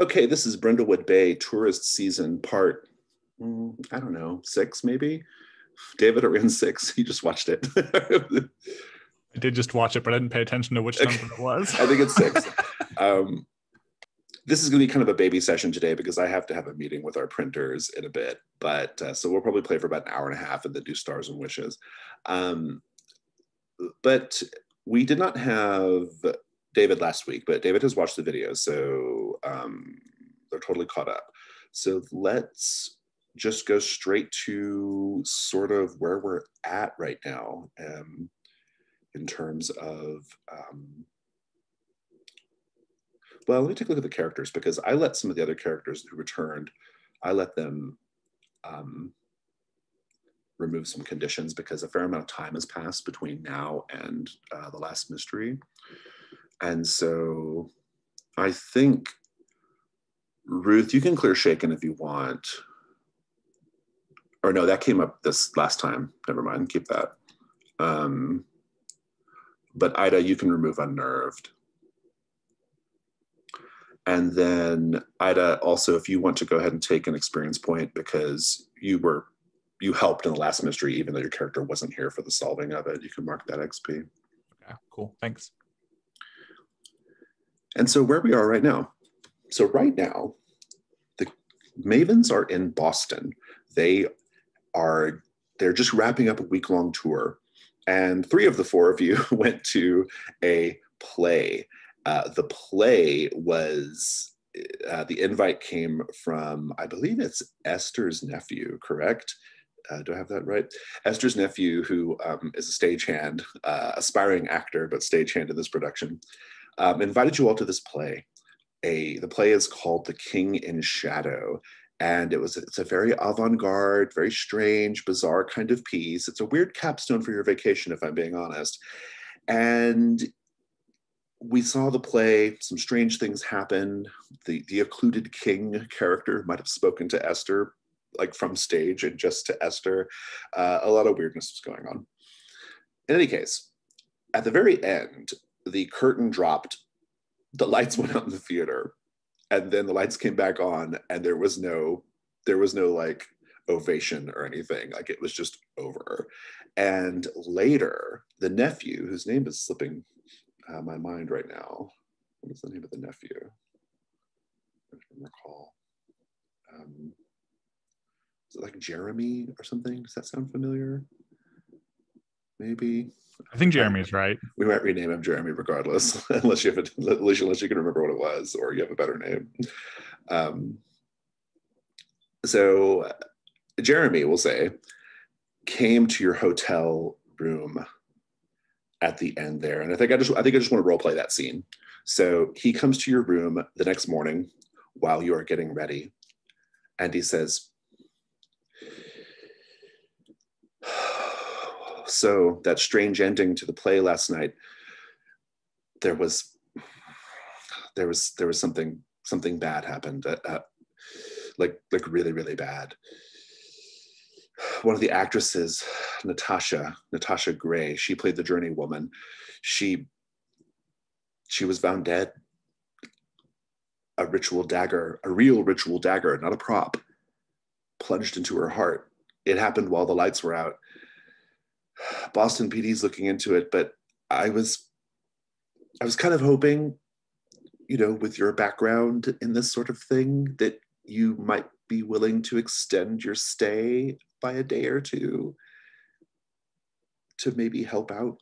Okay, this is Brindlewood Bay tourist season part, I don't know, 6 maybe? David, are we in 6? You just watched it. I did just watch it, but I didn't pay attention to which number it was. I think it's 6. This is going to be kind of a baby session today because I have to have a meeting with our printers in a bit. But so we'll probably play for about an hour and a half and then do Stars and Wishes. But we did not have David last week, but David has watched the video, so they're totally caught up. So let's just go straight to sort of where we're at right now in terms of, well, let me take a look at the characters because I let some of the other characters who returned, I let them remove some conditions because a fair amount of time has passed between now and the last mystery. And so I think, Ruth, you can clear Shaken if you want. Or no, that came up this last time. Never mind, keep that. But Ida, you can remove Unnerved. And then Ida, also, if you want to go ahead and take an experience point because you helped in the last mystery, even though your character wasn't here for the solving of it, you can mark that XP. Okay, cool, thanks. And so where we are right now. So right now, the Mavens are in Boston. They're just wrapping up a week-long tour. And 3 of the 4 of you went to a play. The play was, the invite came from, I believe it's Esther's nephew, correct? Do I have that right? Esther's nephew, who is a stagehand, aspiring actor, but stagehand in this production, invited you all to this play. The play is called The King in Shadow. And it's a very avant-garde, very strange, bizarre kind of piece. It's a weird capstone for your vacation, if I'm being honest. And we saw the play, some strange things happened. The occluded king character might have spoken to Esther, like from stage and just to Esther. A lot of weirdness was going on. In any case, at the very end, the curtain dropped, the lights went out in the theater, and then the lights came back on, and there was no like ovation or anything. Like it was just over. And later, the nephew, whose name is slipping my mind right now. What is the name of the nephew? I don't recall. Is it like Jeremy or something? Does that sound familiar? Maybe. I think Jeremy's right. We might rename him Jeremy regardless, unless you can remember what it was, or you have a better name. So Jeremy, we'll say, came to your hotel room at the end there, and I think I just want to role play that scene. So he comes to your room the next morning while you are getting ready, and he says, "So that strange ending to the play last night. There was something bad happened. Like really, really bad. One of the actresses, Natasha Gray, she played the journey woman. She was found dead. A real ritual dagger, not a prop, plunged into her heart. It happened while the lights were out. Boston PD's looking into it, but I was kind of hoping, with your background in this sort of thing, that you might be willing to extend your stay by a day or two to maybe help out."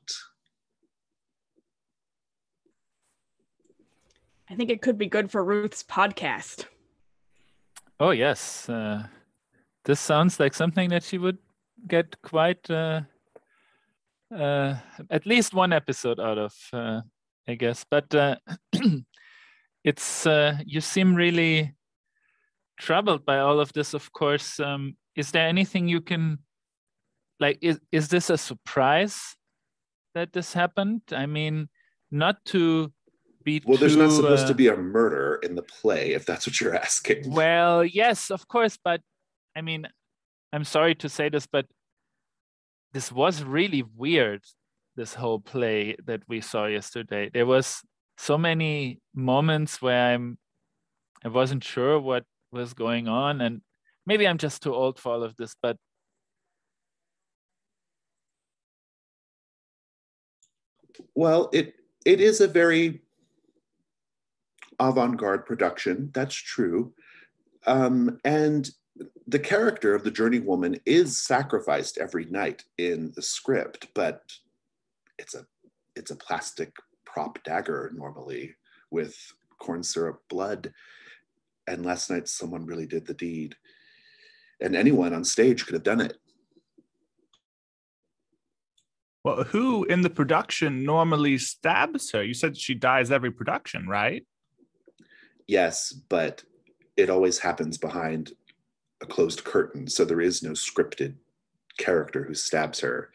I think it could be good for Ruth's podcast. Oh, yes. This sounds like something that she would get quite at least one episode out of, I guess. But it's you seem really troubled by all of this, of course. Is there anything you can, like, is this a surprise that this happened? I mean, not to be well, there's not supposed to be a murder in the play, if that's what you're asking. Well, yes, of course, but I mean, I'm sorry to say this, but this was really weird, this whole play that we saw yesterday. There was so many moments where I wasn't sure what was going on, and maybe I'm just too old for all of this, but well, it is a very avant-garde production. That's true. And the character of the journeywoman is sacrificed every night in the script, but it's a plastic prop dagger normally with corn syrup blood. And last night someone really did the deed. And anyone on stage could have done it. Well, who in the production normally stabs her? You said she dies every production, right? Yes, but it always happens behind a closed curtain. So there is no scripted character who stabs her.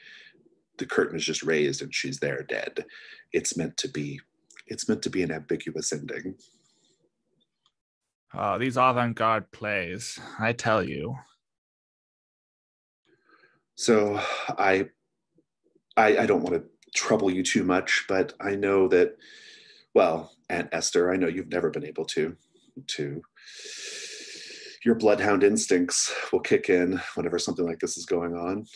The curtain is just raised and she's there dead. It's meant to be an ambiguous ending. Oh, these avant-garde plays, I tell you. So I don't want to trouble you too much, but I know that, well, Aunt Esther, I know you've never been able to your bloodhound instincts will kick in whenever something like this is going on.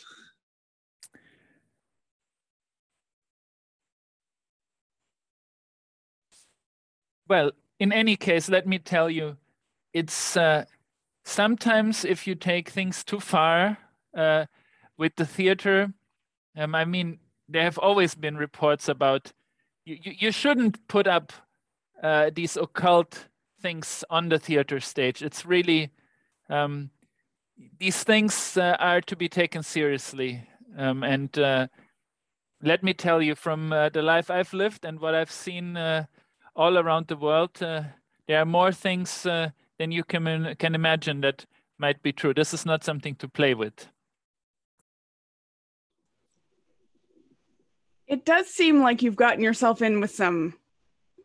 well, in any case, let me tell you, it's sometimes if you take things too far with the theater, I mean, there have always been reports about you shouldn't put up these occult things on the theater stage. It's really, these things are to be taken seriously. And let me tell you, from the life I've lived and what I've seen all around the world, there are more things than you can imagine that might be true. This is not something to play with. It does seem like you've gotten yourself in with some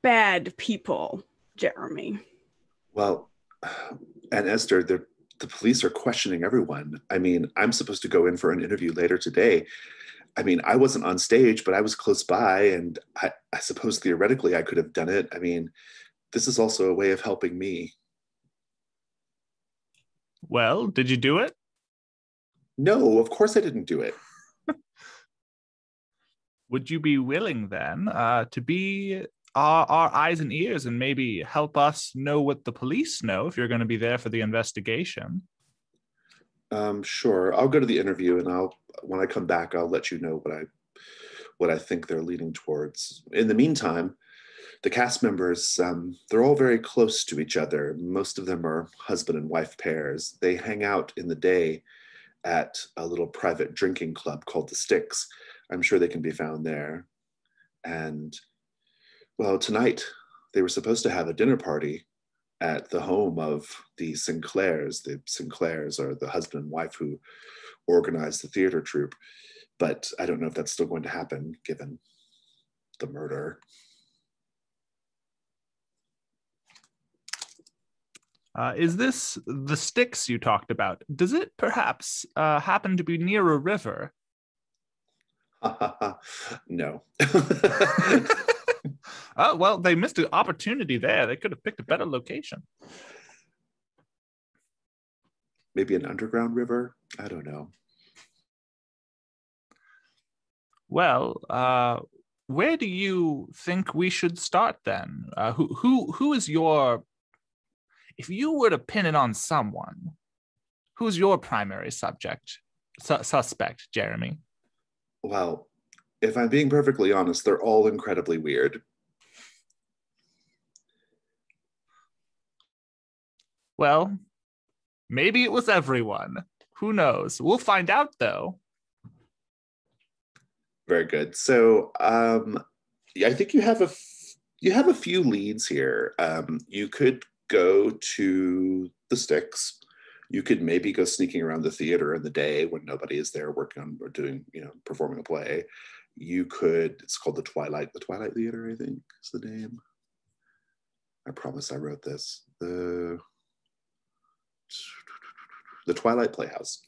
bad people, Jeremy. Well, and Esther, the police are questioning everyone. I mean, I'm supposed to go in for an interview later today. I mean, I wasn't on stage, but I was close by, and I suppose theoretically I could have done it. I mean, this is also a way of helping me. Well, did you do it? No, of course I didn't do it. Would you be willing then to be our eyes and ears and maybe help us know what the police know if you're going to be there for the investigation? Sure. I'll go to the interview, and when I come back, I'll let you know what I think they're leaning towards. In the meantime, the cast members, they're all very close to each other. Most of them are husband and wife pairs. They hang out in the day at a little private drinking club called the Sticks. I'm sure they can be found there. And, well, tonight they were supposed to have a dinner party at the home of the Sinclairs. The Sinclairs are the husband and wife who organized the theater troupe. But I don't know if that's still going to happen given the murder. Is this the Sticks you talked about? Does it perhaps happen to be near a river? No. Oh, well, they missed an opportunity there. They could have picked a better location. Maybe an underground river? I don't know. Well, where do you think we should start then? Who is your, if you were to pin it on someone, who's your primary suspect, Jeremy? Well, if I'm being perfectly honest, they're all incredibly weird. Well, maybe it was everyone. Who knows? We'll find out, though. Very good. So, I think you have a few leads here. You could go to the Sticks. You could maybe go sneaking around the theater in the day when nobody is there working on or doing, performing a play. You could, it's called the Twilight Theater, I think is the name. I promise I wrote this. The Twilight Playhouse.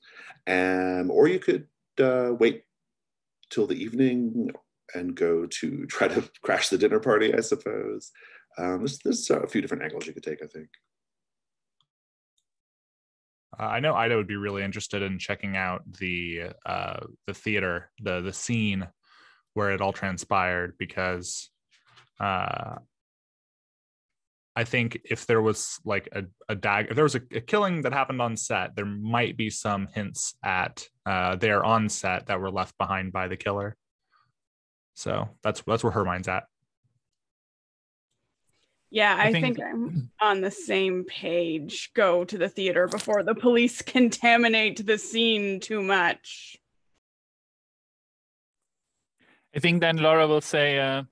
Or you could wait till the evening and go to try to crash the dinner party, I suppose. There's a few different angles you could take, I think. I know Ida would be really interested in checking out the theater, the scene where it all transpired, because I think if there was like if there was a killing that happened on set, there might be some hints at there on set that were left behind by the killer. So that's where her mind's at. Yeah, I think I'm on the same page. Go to the theater before the police contaminate the scene too much. I think then Laura will say,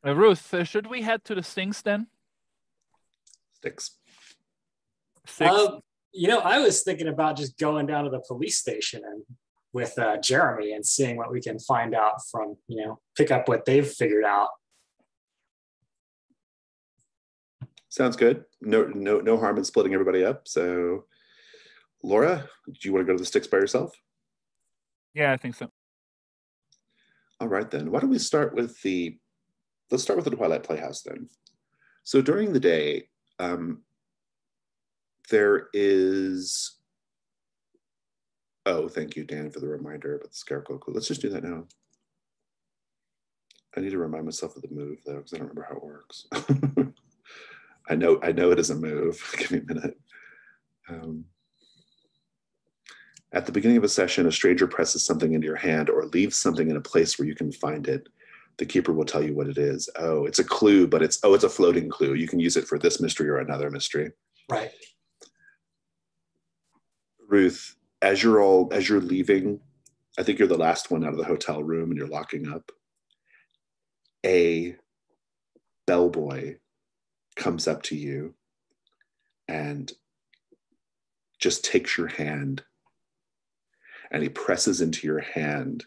Ruth, should we head to the Stinks then? Sticks. I was thinking about just going down to the police station and with Jeremy and seeing what we can find out from, pick up what they've figured out. Sounds good. No harm in splitting everybody up. So, Laura, do you want to go to the Sticks by yourself? Yeah, I think so. All right, then. Why don't we start with let's start with the Twilight Playhouse then. So during the day, there is, oh, thank you, Dan, for the reminder about the scarecrow clue. Let's just do that now. I need to remind myself of the move though, because I don't remember how it works. I know it is a move. Give me a minute. At the beginning of a session, a stranger presses something into your hand or leaves something in a place where you can find it. The keeper will tell you what it is. Oh, it's a clue, but it's a floating clue. You can use it for this mystery or another mystery. Right. Ruth, as you're leaving, I think you're the last one out of the hotel room and you're locking up. A bellboy comes up to you and just takes your hand, and he presses into your hand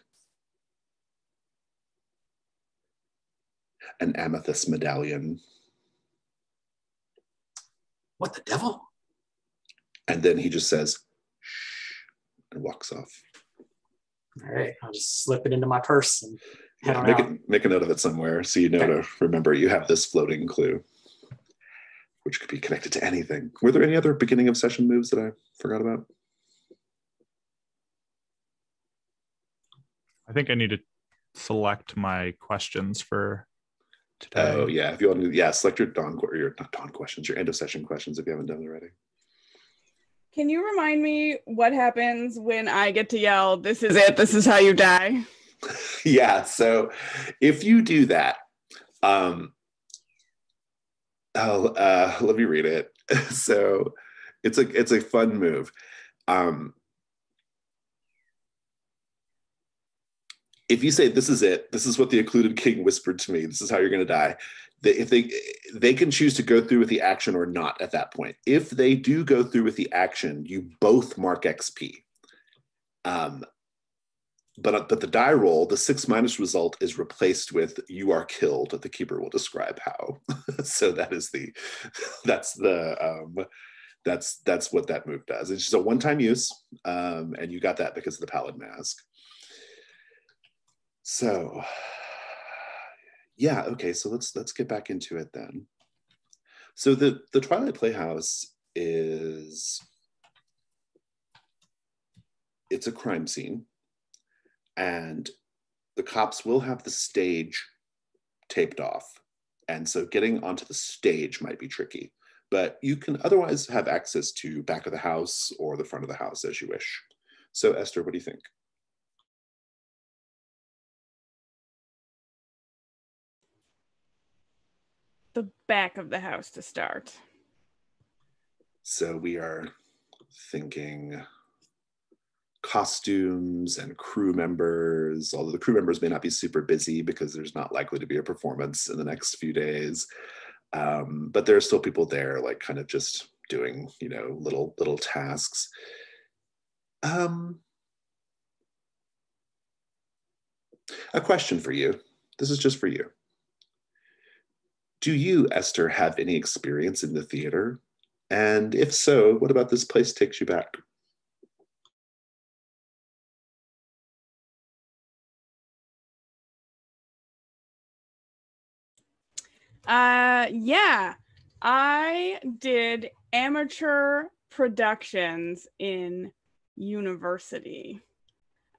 an amethyst medallion. What the devil? And then he just says, shh, and walks off. All right, I'll just slip it into my purse and head on out. Make a note of it somewhere so you know to remember you have this floating clue, which could be connected to anything. Were there any other beginning of session moves that I forgot about? I think I need to select my questions for today. Oh yeah, if you want to, select your not dawn questions, your end of session questions if you haven't done it already. Can you remind me what happens when I get to yell, "This is it, this is how you die"? Yeah, so if you do that, let me read it. So it's a fun move. If you say, "This is it, this is what the occluded king whispered to me, this is how you're going to die," if they can choose to go through with the action or not at that point. If they do go through with the action, you both mark XP. But the die roll, the 6- result is replaced with "you are killed." The keeper will describe how. So that's what that move does. It's just a one-time use, and you got that because of the pallid mask. So, yeah, okay. So let's get back into it then. So the Twilight Playhouse it's a crime scene. And the cops will have the stage taped off. And so getting onto the stage might be tricky, but you can otherwise have access to back of the house or the front of the house as you wish. So Esther, what do you think? The back of the house to start. So we are thinking costumes and crew members, although the crew members may not be super busy because there's not likely to be a performance in the next few days. But there are still people there, like kind of just doing, little tasks. A question for you. This is just for you. Do you, Esther, have any experience in the theater? And if so, what about this place takes you back? Yeah, I did amateur productions in university.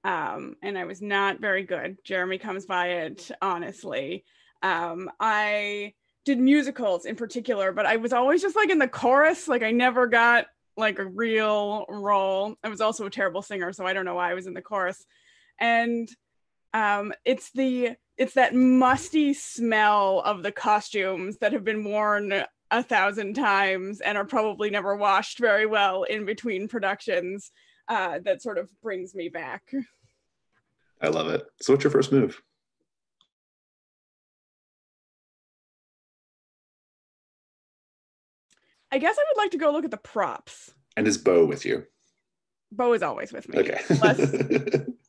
And I was not very good. Jeremy comes by it, honestly. I did musicals in particular, but I was always just like in the chorus. Like I never got like a real role. I was also a terrible singer, so I don't know why I was in the chorus. And it's that musty smell of the costumes that have been worn 1,000 times and are probably never washed very well in between productions that sort of brings me back. I love it. So what's your first move? I guess I would like to go look at the props. And is Bo with you? Bo is always with me. Okay. Unless,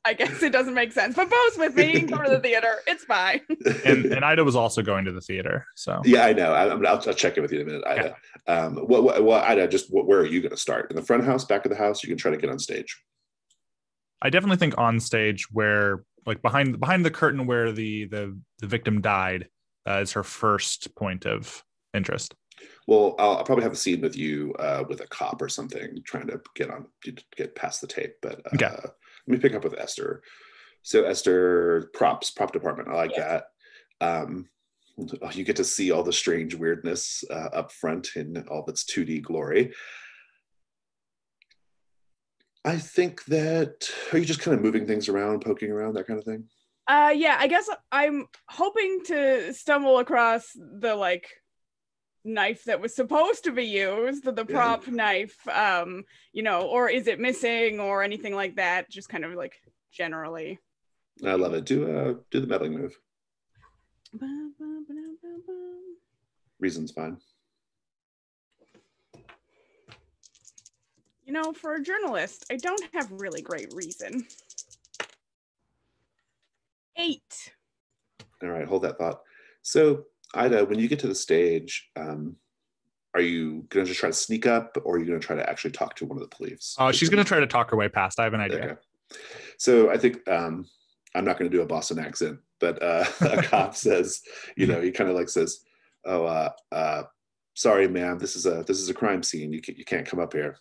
I guess it doesn't make sense, but Bo's with me. Go to the theater. It's fine. And Ida was also going to the theater. So yeah, I know. I'll check in with you in a minute, Ida. Yeah. Ida, where are you going to start? In the front house, back of the house? You can try to get on stage. I definitely think on stage, where like behind the curtain where the victim died is her first point of interest. Well, I'll probably have a scene with you with a cop or something, trying to get past the tape. But okay. Let me pick up with Esther. So Esther, prop department. I like that. You get to see all the strange weirdness up front in all of its 2D glory. I think that, are you just kind of moving things around, poking around, that kind of thing? Yeah, I guess I'm hoping to stumble across the like knife that was supposed to be used, the prop knife, or is it missing or anything like that? Just kind of like generally. I love it. Do the meddling move. Reason's fine. For a journalist, I don't have really great reason. 8. All right, hold that thought. So, Ida, when you get to the stage, are you going to just try to sneak up, or are you going to try to actually talk to one of the police? She's going to try to talk her way past. I have an idea. Okay. So I think I'm not going to do a Boston accent, but a cop says, he kind of like says, "Oh, sorry, ma'am, this is a crime scene. You can't come up here."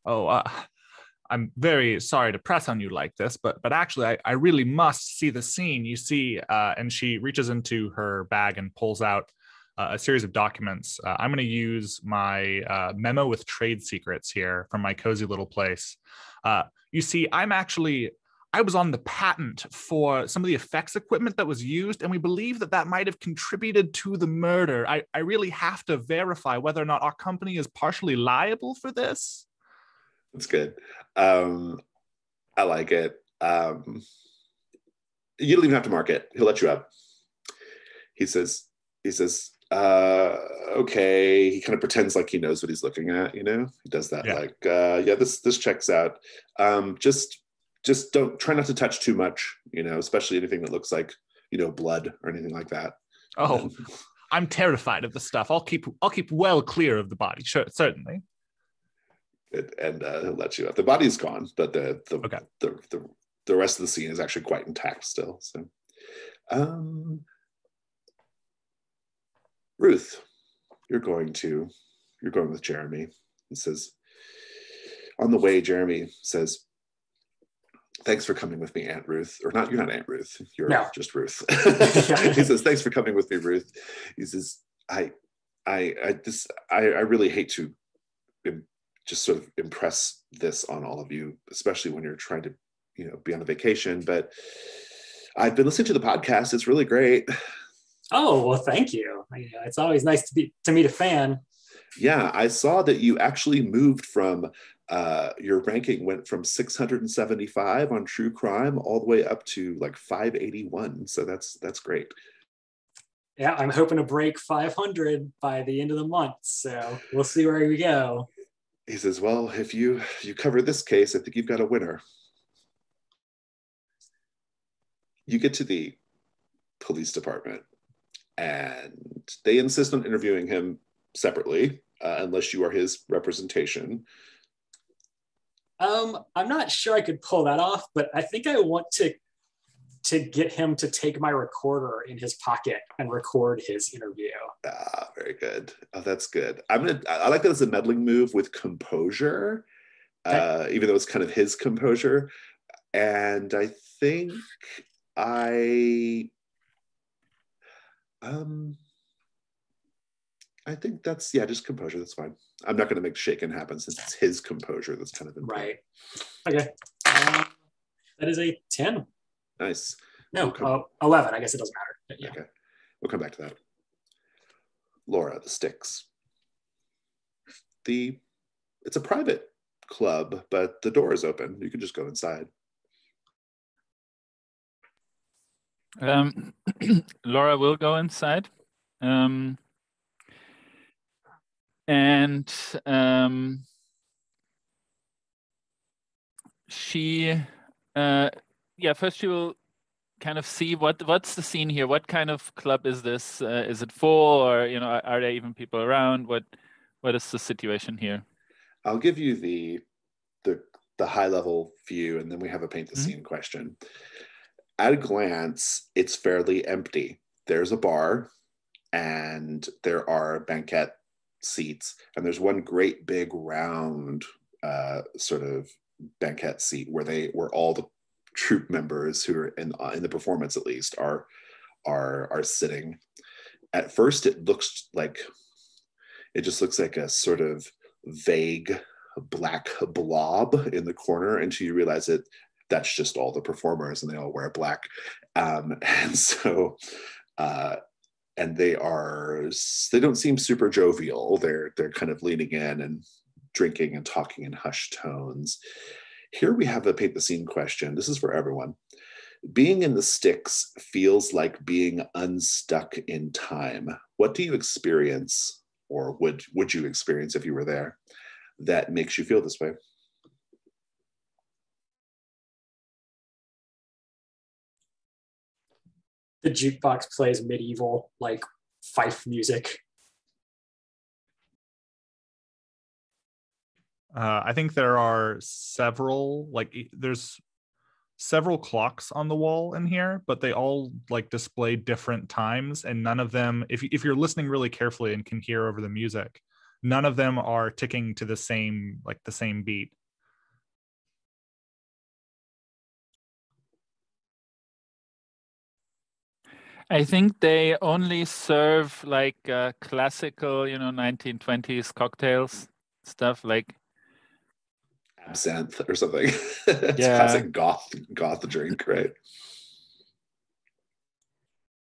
Oh, I'm very sorry to press on you like this, but actually, I really must see the scene. You see, and she reaches into her bag and pulls out a series of documents. I'm going to use my memo with trade secrets here from my cozy little place. You see, I was on the patent for some of the effects equipment that was used, and we believe that might have contributed to the murder. I really have to verify whether or not our company is partially liable for this. That's good. I like it. You don't even have to mark it. He'll let you up. He says, okay. He kind of pretends like he knows what he's looking at, He does that this checks out. Just try not to touch too much, especially anything that looks like, blood or anything like that. Oh, I'm terrified of the stuff. I'll keep well clear of the body. Sure, certainly. And he'll let you up. The body's gone, but the rest of the scene is actually quite intact still. So, Ruth, you're going with Jeremy. He says, on the way, Jeremy says, "Thanks for coming with me, Aunt Ruth." Or not, you're not Aunt Ruth. You're just Ruth. He says, "Thanks for coming with me, Ruth." He says, I really hate to just sort of impress this on all of you, especially when you're trying to, be on a vacation. But I've been listening to the podcast. It's really great. Oh, well, thank you. It's always nice to meet a fan. Yeah, I saw that you actually moved from your ranking went from 675 on true crime all the way up to like 581. So that's great. Yeah, I'm hoping to break 500 by the end of the month. So we'll see where we go. He says, "Well, if you cover this case, I think you've got a winner." You get to the police department, and they insist on interviewing him separately, unless you are his representation. I'm not sure I could pull that off, but I think I want to get him to take my recorder in his pocket and record his interview. Very good. Oh, that's good. I like that as a meddling move with composure, even though it's kind of his composure. And I think I think that's, just composure. That's fine. I'm not going to make shaken happen since it's his composure that's kind of important. Right. Okay. That is a 10. Nice. No, 11. I guess it doesn't matter. But yeah. Okay. We'll come back to that. Laura, the sticks. It's a private club, but the door is open. You can just go inside. Laura will go inside. She first she will kind of see what's the scene here. What kind of club is this? Is it full, or are there even people around? What is the situation here? I'll give you the high level view, and then we have a paint the scene question. At a glance, it's fairly empty. There's a bar, and there are banquette seats, and there's one great big round sort of banquette seat where all the troupe members who are in the performance, at least, are sitting. At first, it just looks like a sort of vague black blob in the corner until you realize that's just all the performers, and they all wear black, and they don't seem super jovial. They're kind of leaning in and drinking and talking in hushed tones. Here we have a paint the scene question. This is for everyone. Being in the sticks feels like being unstuck in time. What do you experience, or would you experience if you were there, that makes you feel this way? The jukebox plays medieval fife music. I think there are several, there's several clocks on the wall in here, but they all display different times, and none of them, if you're listening really carefully and can hear over the music, none of them are ticking to the same beat. I think they only serve classical, 1920s cocktails, stuff like absinthe or something. It's classic goth drink, right?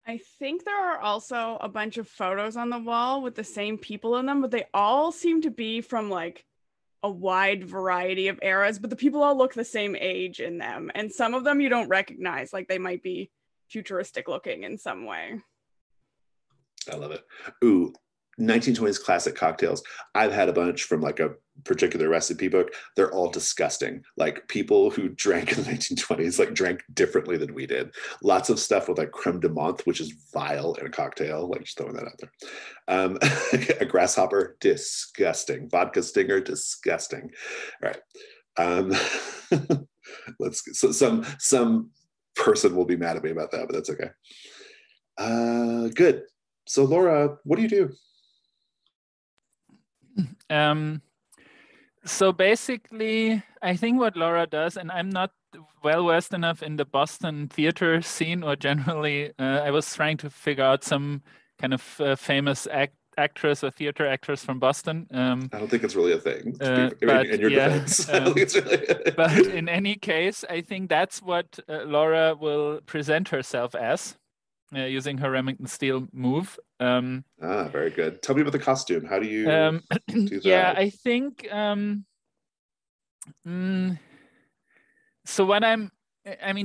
I think there are also a bunch of photos on the wall with the same people in them, but they all seem to be from a wide variety of eras, but the people all look the same age in them. And some of them you don't recognize, they might be futuristic looking in some way. I love it. Ooh, 1920s classic cocktails. I've had a bunch from a particular recipe book. They're all disgusting. People who drank in the 1920s drank differently than we did. Lots of stuff with creme de menthe, which is vile in a cocktail. Just throwing that out there. A grasshopper, disgusting. Vodka stinger, disgusting. All right. Some person will be mad at me about that, but that's okay. Good. So Laura, what do you do? So basically, I think what Laura does, and I'm not well versed enough in the Boston theater scene, or generally, I was trying to figure out some kind of famous actress or theater actress from Boston. I don't think it's really a thing. But in your defense, I don't think it's really. But in any case, I think that's what Laura will present herself as, using her Remington Steele move. Very good. Tell me about the costume. How do you do that? Yeah, I think so what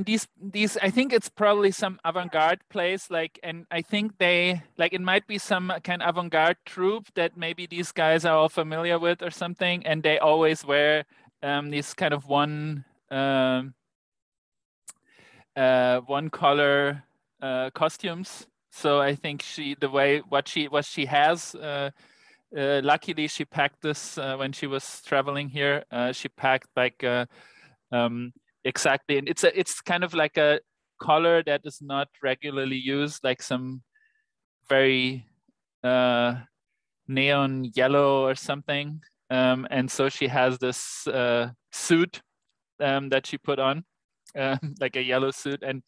these I think it's probably some avant-garde place, and I think they it might be some kind of avant-garde troupe that maybe these guys are all familiar with or something, and they always wear these kind of one color costumes. So I think what she has, luckily she packed this when she was traveling here. She packed exactly, and it's kind of like a color that is not regularly used, some very neon yellow or something. And so she has this suit that she put on, like a yellow suit. And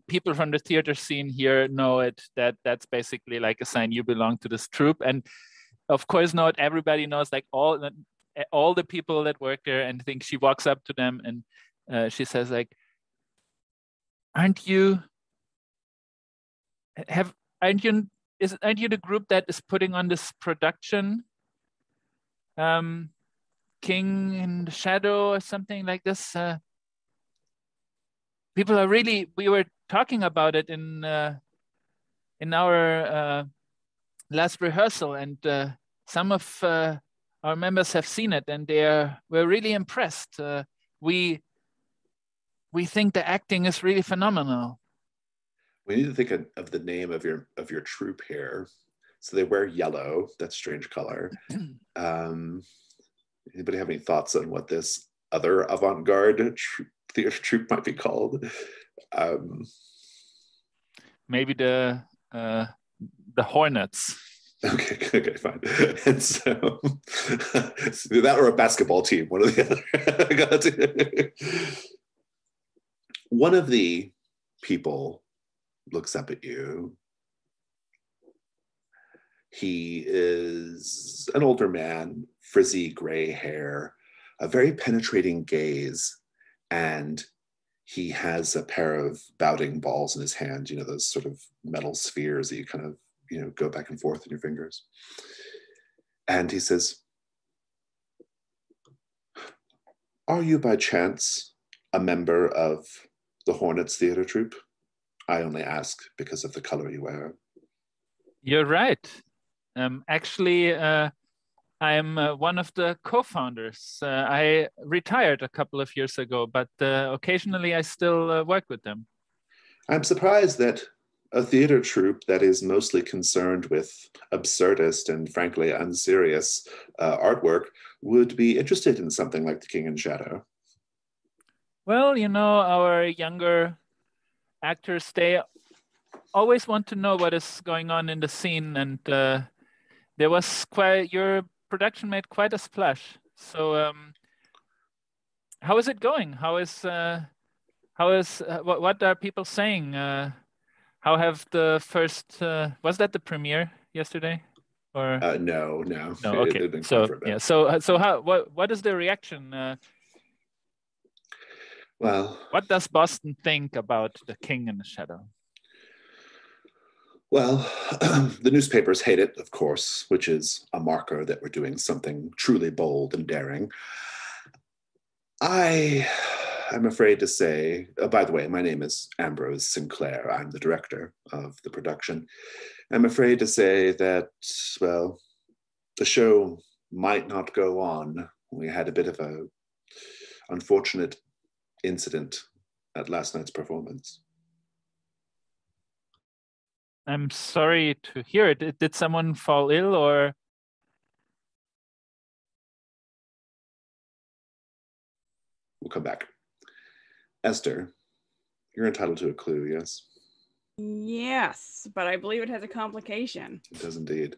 people from the theater scene here know that's basically like a sign you belong to this troupe. And of course, not everybody knows, like all the people that work there. And I think she walks up to them and she says, like, aren't you the group that is putting on this production, King in the Shadow or something like this? People are really, we were talking about it in our last rehearsal, and some of our members have seen it, and we're really impressed. We think the acting is really phenomenal. We need to think of the name of your troupe here. So they wear yellow. That's strange color. Anybody have any thoughts on what this other avant-garde theater troupe might be called? Maybe the Hornets. Okay, fine. And so that or a basketball team, one of the other. One of the people looks up at you. He is an older man, frizzy gray hair, a very penetrating gaze, and he has a pair of bouting balls in his hand, those sort of metal spheres that you kind of, go back and forth in your fingers. And he says, "Are you by chance a member of the Hornets Theater Troupe? I only ask because of the color you wear." You're right. Actually, I'm one of the co-founders. I retired a couple of years ago, but occasionally I still work with them. I'm surprised that a theater troupe that is mostly concerned with absurdist and frankly unserious artwork would be interested in something like The King in Shadow. Well, our younger actors, they always want to know what is going on in the scene, and your production made quite a splash. So how is it going? What are people saying? How have the first, was that the premiere yesterday? Or no. Okay. What is the reaction? Well, what does Boston think about The King in the Shadow? Well, the newspapers hate it, of course, which is a marker that we're doing something truly bold and daring. I'm afraid to say, by the way, my name is Ambrose Sinclair. I'm the director of the production. I'm afraid to say that, well, the show might not go on. We had a bit of a unfortunate incident at last night's performance. I'm sorry to hear it. Did someone fall ill or? We'll come back. Esther, you're entitled to a clue, yes? Yes, but I believe it has a complication. It does indeed.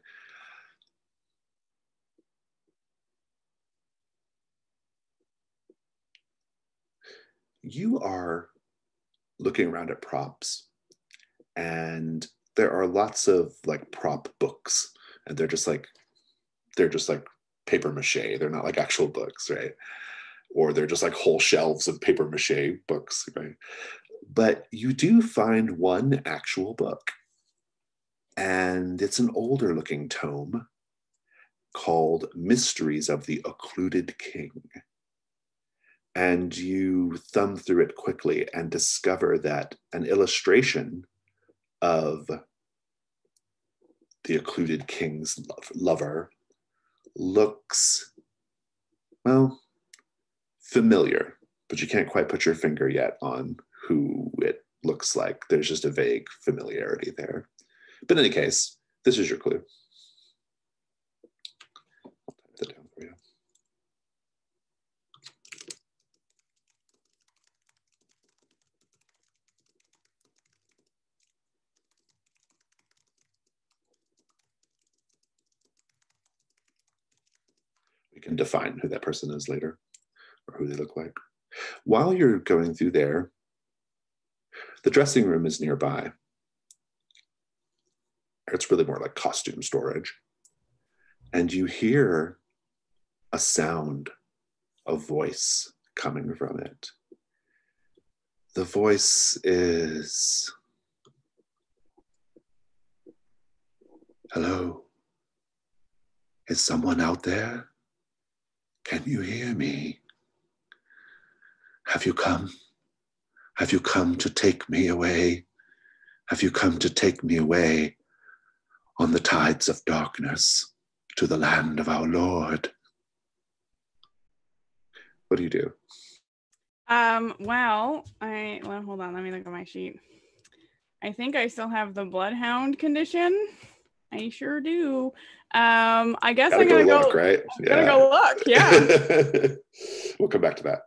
You are looking around at props, and there are lots of like prop books, and they're just like paper mache. They're not like actual books, right? Or they're just like whole shelves of paper mache books, right? But you do find one actual book, and it's an older looking tome called Mysteries of the Occluded King. And you thumb through it quickly and discover that an illustration of the occluded king's lover looks, well, familiar, but you can't quite put your finger yet on who it looks like. There's just a vague familiarity there. But in any case, this is your clue. I'll type that down for you. You can define who that person is later or who they look like. While you're going through there, the dressing room is nearby. It's really more like costume storage. And you hear a sound, a voice coming from it. The voice is, "Hello, is someone out there? Can you hear me? Have you come? Have you come to take me away? Have you come to take me away on the tides of darkness to the land of our Lord?" What do you do? Well, hold on, let me look at my sheet. I think I still have the bloodhound condition. I sure do. I guess I'm gonna go look, right? I'm gonna go look, yeah. We'll come back to that.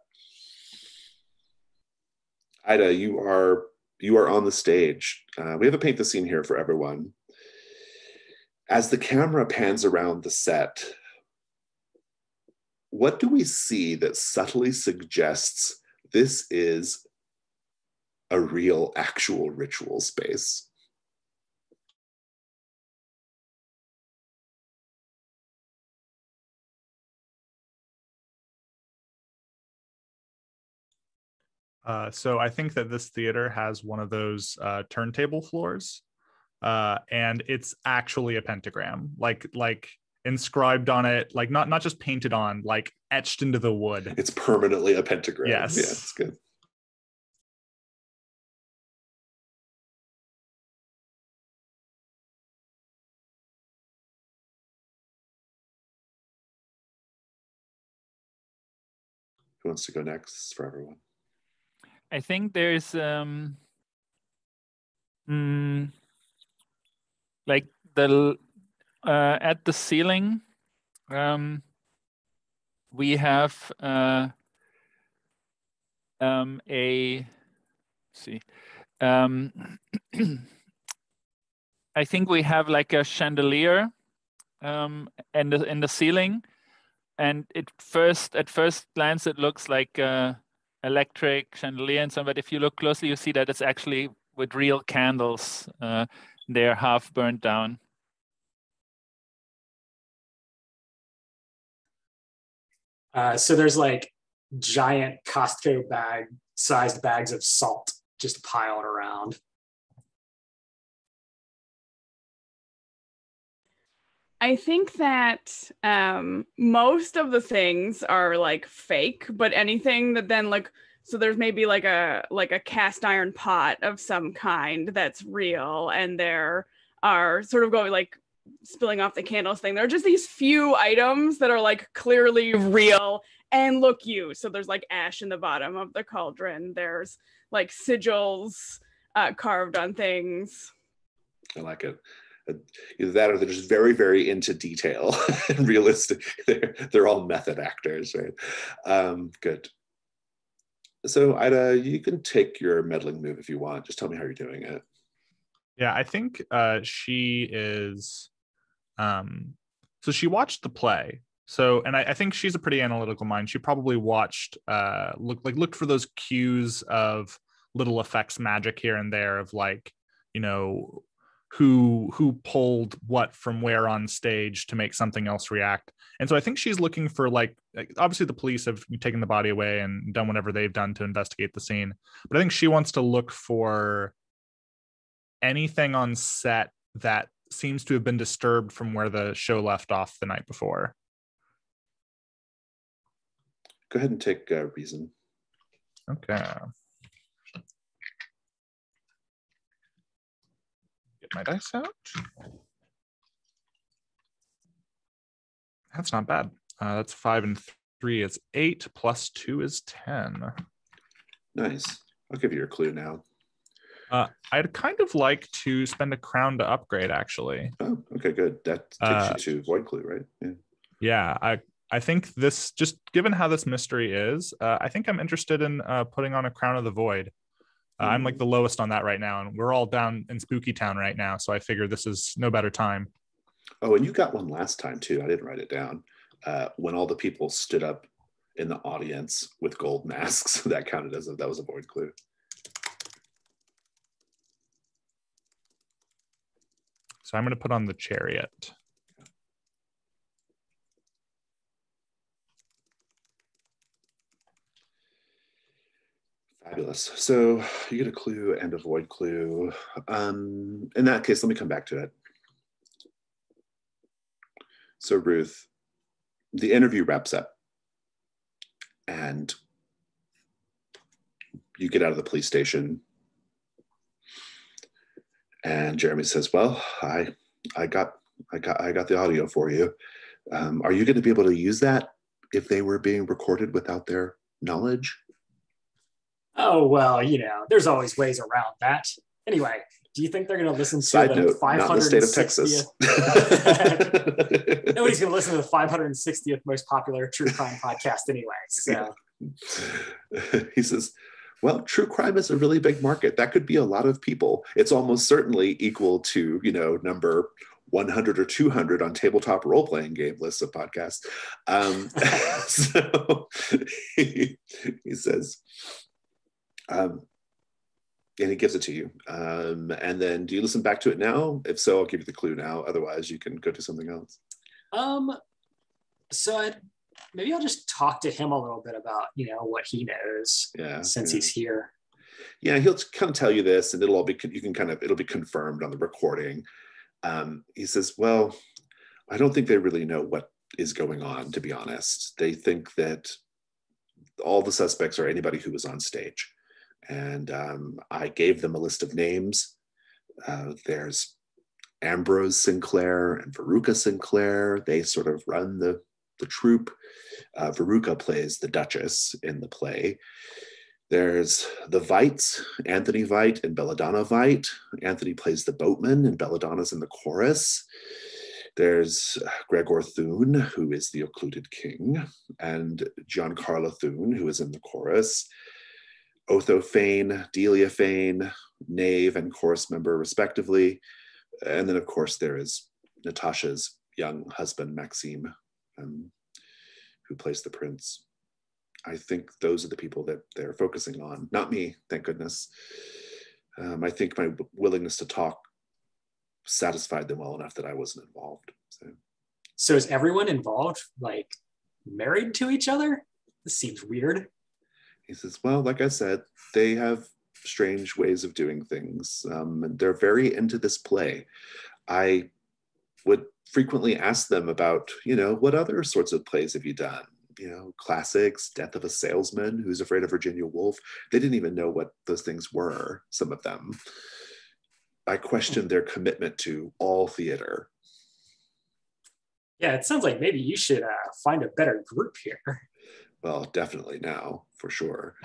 Ida, you are on the stage. We have a paint the scene here for everyone. As the camera pans around the set, what do we see that subtly suggests this is a real, actual ritual space? So I think that this theater has one of those turntable floors, and it's actually a pentagram, like inscribed on it, like not just painted on, like etched into the wood. It's permanently a pentagram. Yes. Yeah, it's good. Who wants to go next? This is for everyone. I think there's like the at the ceiling we have a I think we have like a chandelier in the ceiling, and at first glance it looks like electric chandelier and so, but if you look closely you see that it's actually with real candles. They're half burnt down. So there's like giant Costco sized bags of salt just piled around. I think that most of the things are like fake, but anything that then like, so there's maybe like a cast iron pot of some kind that's real, and there are sort of going like spilling off the candles thing. There are just these few items that are like clearly real and look used. So there's like ash in the bottom of the cauldron. There's like sigils carved on things. I like it. Either that or they're just very, very into detail and realistic. They're all method actors, right? Good. So Ida, you can take your meddling move if you want. Just tell me how you're doing it. Yeah, I think she is. So she watched the play. So, and I think she's a pretty analytical mind. She probably watched, looked for those cues of little effects magic here and there of like, you know, who pulled what from where on stage to make something else react. And so I think she's looking for like obviously the police have taken the body away and done whatever they've done to investigate the scene. But I think she wants to look for anything on set that seems to have been disturbed from where the show left off the night before. Go ahead and take reason. Okay. Get my dice out. That's not bad. That's 5 and 3 is 8 plus 2 is 10. Nice. I'll give you your clue now. I'd kind of like to spend a crown to upgrade, actually. Oh, okay, good. That takes you to void clue, right? Yeah. I think this, just given how this mystery is, I think I'm interested in putting on a crown of the void. I'm like the lowest on that right now, and we're all down in Spooky Town right now, so I figure this is no better time. Oh, and you got one last time too. I didn't write it down. when all the people stood up in the audience with gold masks, that counted as that was a void clue. So I'm going to put on the chariot. Fabulous. So you get a clue and a void clue. In that case, let me come back to it. So Ruth, the interview wraps up and you get out of the police station and Jeremy says, well, I got the audio for you. Are you going to be able to use that if they were being recorded without their knowledge? Oh, well, there's always ways around that. Anyway, do you think they're going to listen to Side the note, 560th? not in the state of Texas. Nobody's going to listen to the 560th most popular true crime podcast anyway. So he says, well, true crime is a really big market. That could be a lot of people. It's almost certainly equal to, number 100 or 200 on tabletop role-playing game lists of podcasts. So he says, and he gives it to you. And then do you listen back to it now? If so, I'll give you the clue now. Otherwise, you can go to something else. So maybe I'll just talk to him a little bit about, what he knows since he's here. Yeah, he'll kind of tell you this and it'll be confirmed on the recording. He says, well, I don't think they really know what is going on, to be honest. They think that all the suspects are anybody who was on stage. And I gave them a list of names. There's Ambrose Sinclair and Veruca Sinclair. They sort of run the troupe. Veruca plays the Duchess in the play. There's the Vites, Anthony Vite and Belladonna Vite. Anthony plays the boatman and Belladonna's in the chorus. There's Gregor Thune, who is the occluded king, and Giancarlo Thune, who is in the chorus. Otho Fane, Delia Fane, knave and chorus member respectively. And then of course there is Natasha's young husband, Maxime, who plays the prince. I think those are the people that they're focusing on. Not me, thank goodness. I think my willingness to talk satisfied them well enough that I wasn't involved. So is everyone involved, married to each other? This seems weird. He says, well, like I said, they have strange ways of doing things. And they're very into this play. I would frequently ask them about, what other sorts of plays have you done? Classics, Death of a Salesman, Who's Afraid of Virginia Woolf. They didn't even know what those things were, some of them. I questioned their commitment to all theater. Yeah, it sounds like maybe you should find a better group here. Well, definitely now, for sure.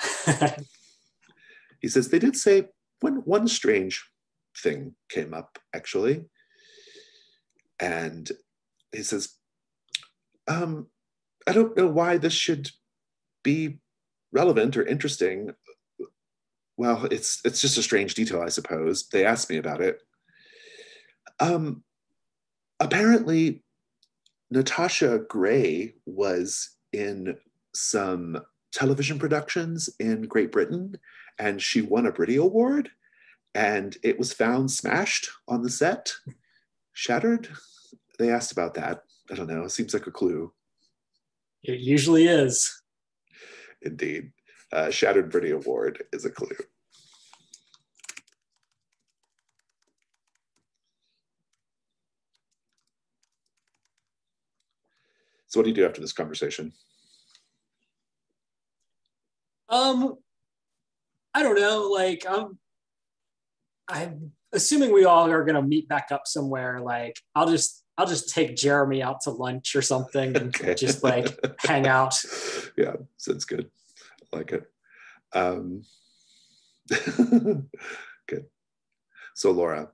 He says, they did say one strange thing came up, actually. And he says, I don't know why this should be relevant or interesting. Well, it's just a strange detail, I suppose. They asked me about it. Apparently, Natasha Gray was in some television productions in Great Britain, and she won a Britty Award, and it was found smashed on the set, shattered. They asked about that. I don't know. It seems like a clue. It usually is. Indeed. Shattered Britty Award is a clue. So what do you do after this conversation? I don't know. I'm assuming we all are gonna meet back up somewhere. I'll just take Jeremy out to lunch or something and Okay. just hang out. Yeah, sounds good. I like it. Good. So Laura.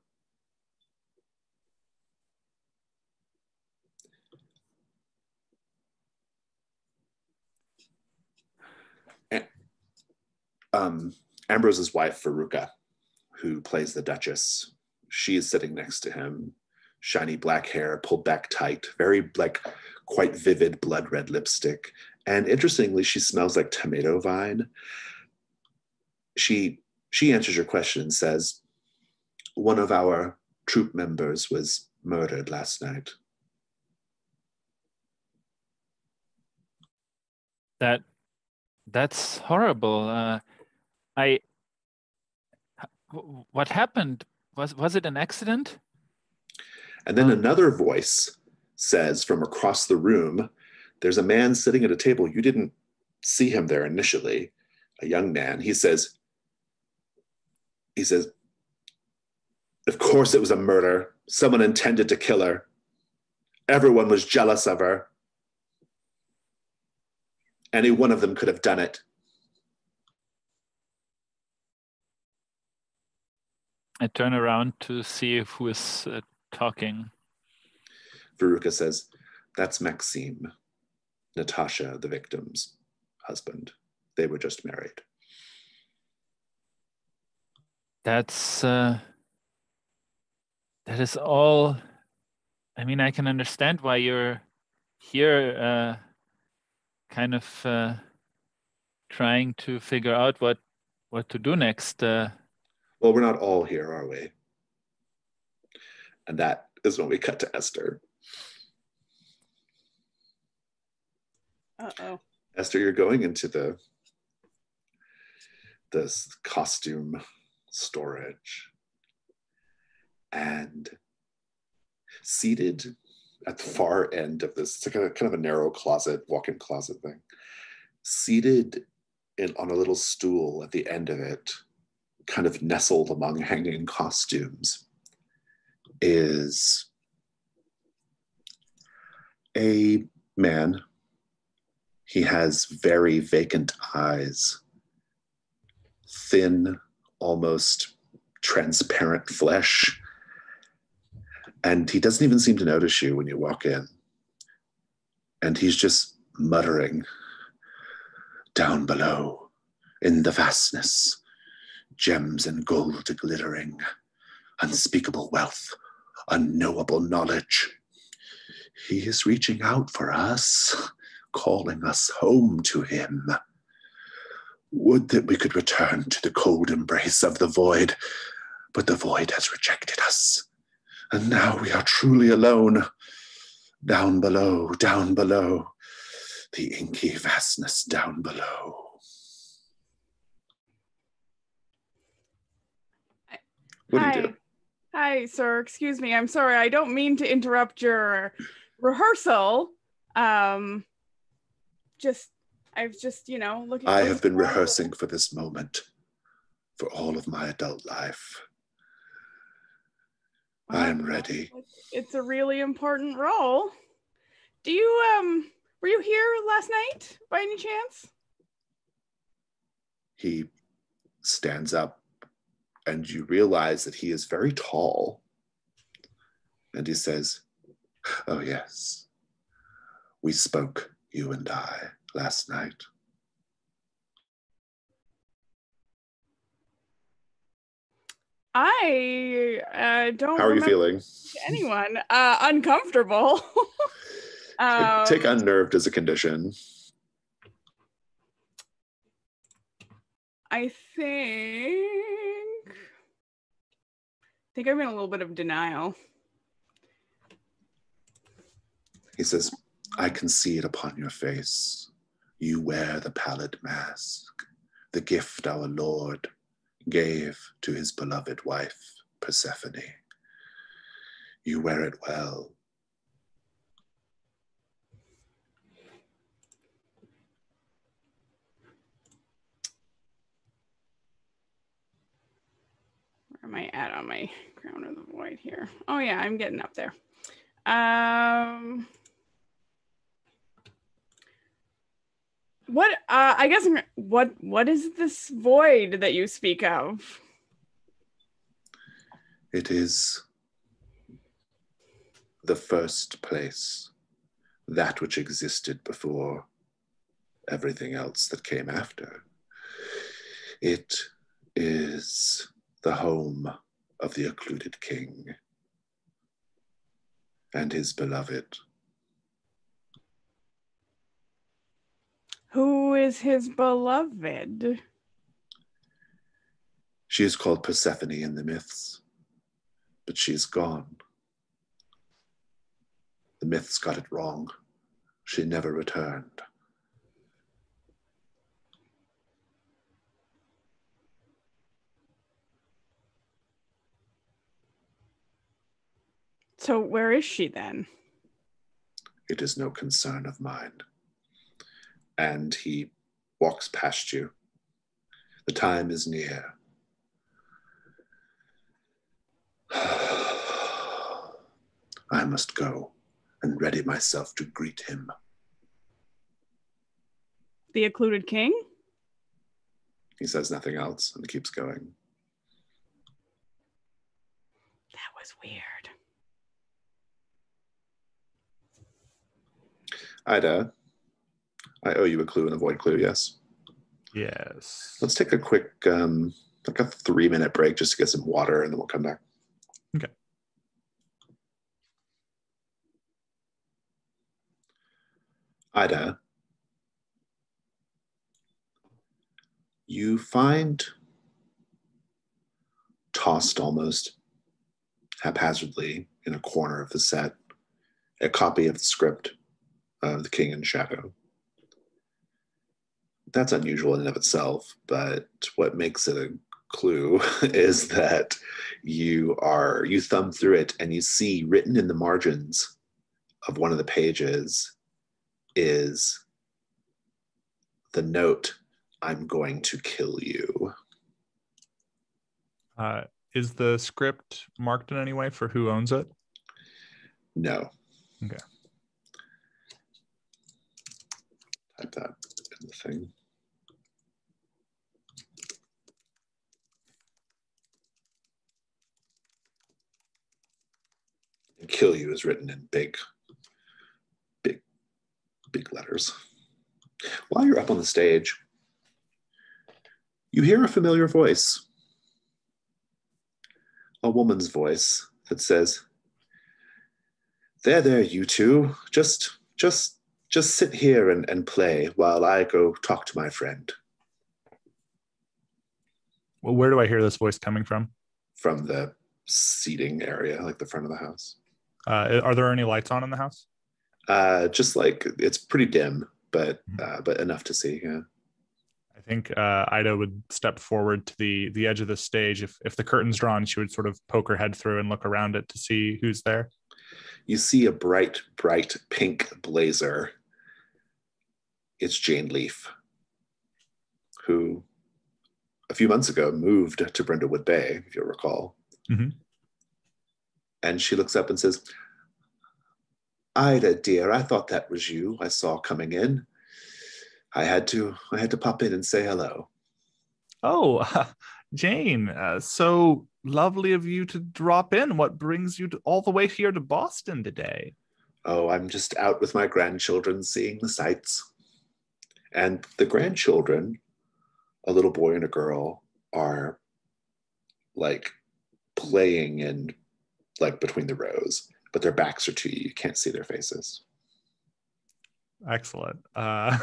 Ambrose's wife, Veruca, who plays the Duchess, she is sitting next to him. shiny black hair pulled back tight, very like quite vivid blood red lipstick. And interestingly, she smells like tomato vine. She answers your question and says, one of our troop members was murdered last night. That's horrible. What happened? Was it an accident? And then another voice says from across the room, there's a man sitting at a table. You didn't see him there initially, a young man. He says, of course it was a murder. Someone intended to kill her. Everyone was jealous of her. Any one of them could have done it. I turn around to see who is talking. Veruca says, that's Maxime, Natasha, the victim's husband. They were just married. That is all. I mean, I can understand why you're here, kind of trying to figure out what to do next. Well, we're not all here, are we? And that is when we cut to Esther. Uh-oh. Esther, you're going into this costume storage. And seated at the far end of this, it's like a kind of a narrow closet, walk-in closet thing. Seated on a little stool at the end of it, kind of nestled among hanging costumes, is a man. He has very vacant eyes, thin, almost transparent flesh, and he doesn't even seem to notice you when you walk in. And he's just muttering, down below, in the vastness, gems and gold glittering, unspeakable wealth, unknowable knowledge. He is reaching out for us, calling us home to him. Would that we could return to the cold embrace of the void, but the void has rejected us. And now we are truly alone, down below, the inky vastness down below. What do you do? Hi, sir. Excuse me. I'm sorry. I don't mean to interrupt your rehearsal. I've just, looking. I have been rehearsing for this moment for all of my adult life. I am ready. It's a really important role. Do you, were you here last night by any chance? He stands up and you realize that he is very tall. And he says, oh yes, we spoke, you and I, last night. I don't. How are you feeling? Anyone uncomfortable? Take unnerved as a condition. I think I'm in a little bit of denial. He says, I can see it upon your face. You wear the pallid mask, the gift our Lord gave to his beloved wife, Persephone. You wear it well. Where am I at on my Crown of the Void here? Oh yeah, I'm getting up there. What is this void that you speak of? It is the first place, that which existed before everything else that came after. It is the home of the occluded king. and his beloved. Who is his beloved? She is called Persephone in the myths, but she is gone. The myths got it wrong. She never returned. So where is she then? It is no concern of mine. And he walks past you. The time is near. I must go and ready myself to greet him. The occluded king? He says nothing else and keeps going. That was weird. Ida, I owe you a clue and a void clue, yes? Yes. Let's take a quick, like a 3-minute break just to get some water, and then we'll come back. Okay. Ida, you find tossed almost haphazardly in a corner of the set a copy of the script of The King in Shadow. That's unusual in and of itself, but what makes it a clue is that you thumb through it and you see written in the margins of one of the pages is the note, "I'm going to kill you." Is the script marked in any way for who owns it? No. Okay. Type that in the thing. And "kill you" is written in big letters. While you're up on the stage, you hear a familiar voice. A woman's voice that says, there, you two. Just sit here and play while I go talk to my friend." Well, where do I hear this voice coming from? From the seating area, like the front of the house. Are there any lights on in the house? Just like, it's pretty dim, but enough to see, yeah. I think Ida would step forward to the edge of the stage. If the curtain's drawn, she would sort of poke her head through and look around it to see who's there. You see a bright pink blazer. It's Jane Leaf, who a few months ago moved to Brindlewood Bay, if you'll recall. Mm-hmm. And she looks up and says, "Ida, dear, I thought that was you I saw coming in. I had to pop in and say hello." Oh, Jane, so lovely of you to drop in. What brings you all the way here to Boston today? "Oh, I'm just out with my grandchildren seeing the sights." And the grandchildren, a little boy and a girl, are like playing in like between the rows, but their backs are to you. You can't see their faces. Excellent. I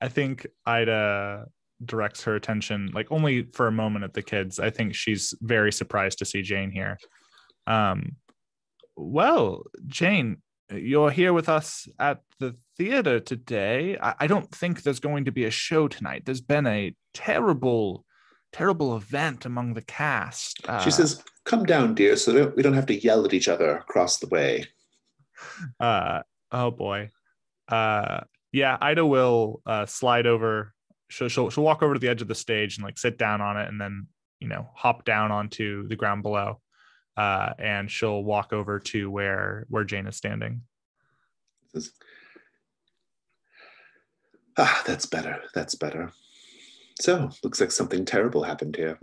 think Ida directs her attention, like only for a moment, at the kids. I think she's very surprised to see Jane here. Well, Jane, you're here with us at the theater today. I don't think there's going to be a show tonight. There's been a terrible event among the cast. She says, "Come down, dear, so we don't have to yell at each other across the way." Oh boy. Yeah, Ida will slide over. She'll walk over to the edge of the stage and like sit down on it, and then hop down onto the ground below. And she'll walk over to where Jane is standing. Says, that's better. That's better. So, looks like something terrible happened here.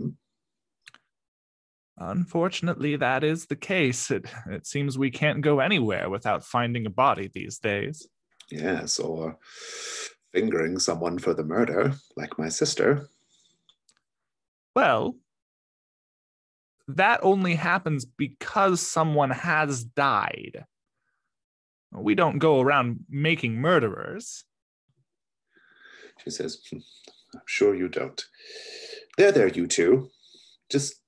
Unfortunately, that is the case. It seems we can't go anywhere without finding a body these days. Yes, or fingering someone for the murder, like my sister. Well, that only happens because someone has died. We don't go around making murderers. She says, I'm sure you don't. There, you two. Just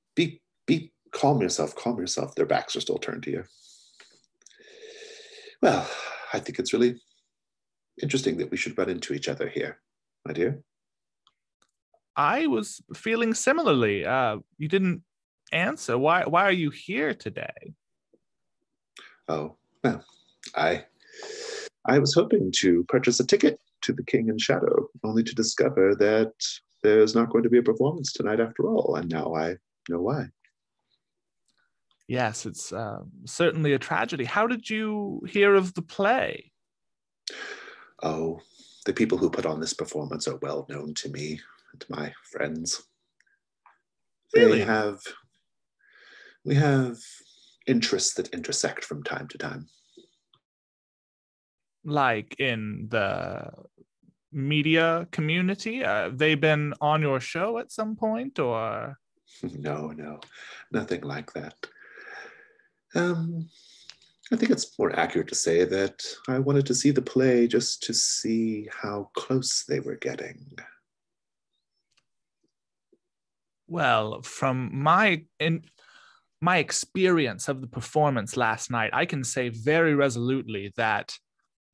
calm yourself. Their backs are still turned to you. Well, I think it's really interesting that we should run into each other here, my dear. I was feeling similarly. You didn't answer. Why are you here today? Oh, well, I was hoping to purchase a ticket to the King in Shadow, only to discover that there's not going to be a performance tonight after all, and now I know why. Yes, it's certainly a tragedy. How did you hear of the play? Oh, the people who put on this performance are well known to me and my friends. Really? We have interests that intersect from time to time. Like in the media community? They been on your show at some point, or? No, nothing like that. I think it's more accurate to say that I wanted to see the play just to see how close they were getting. Well, from my experience of the performance last night, I can say very resolutely that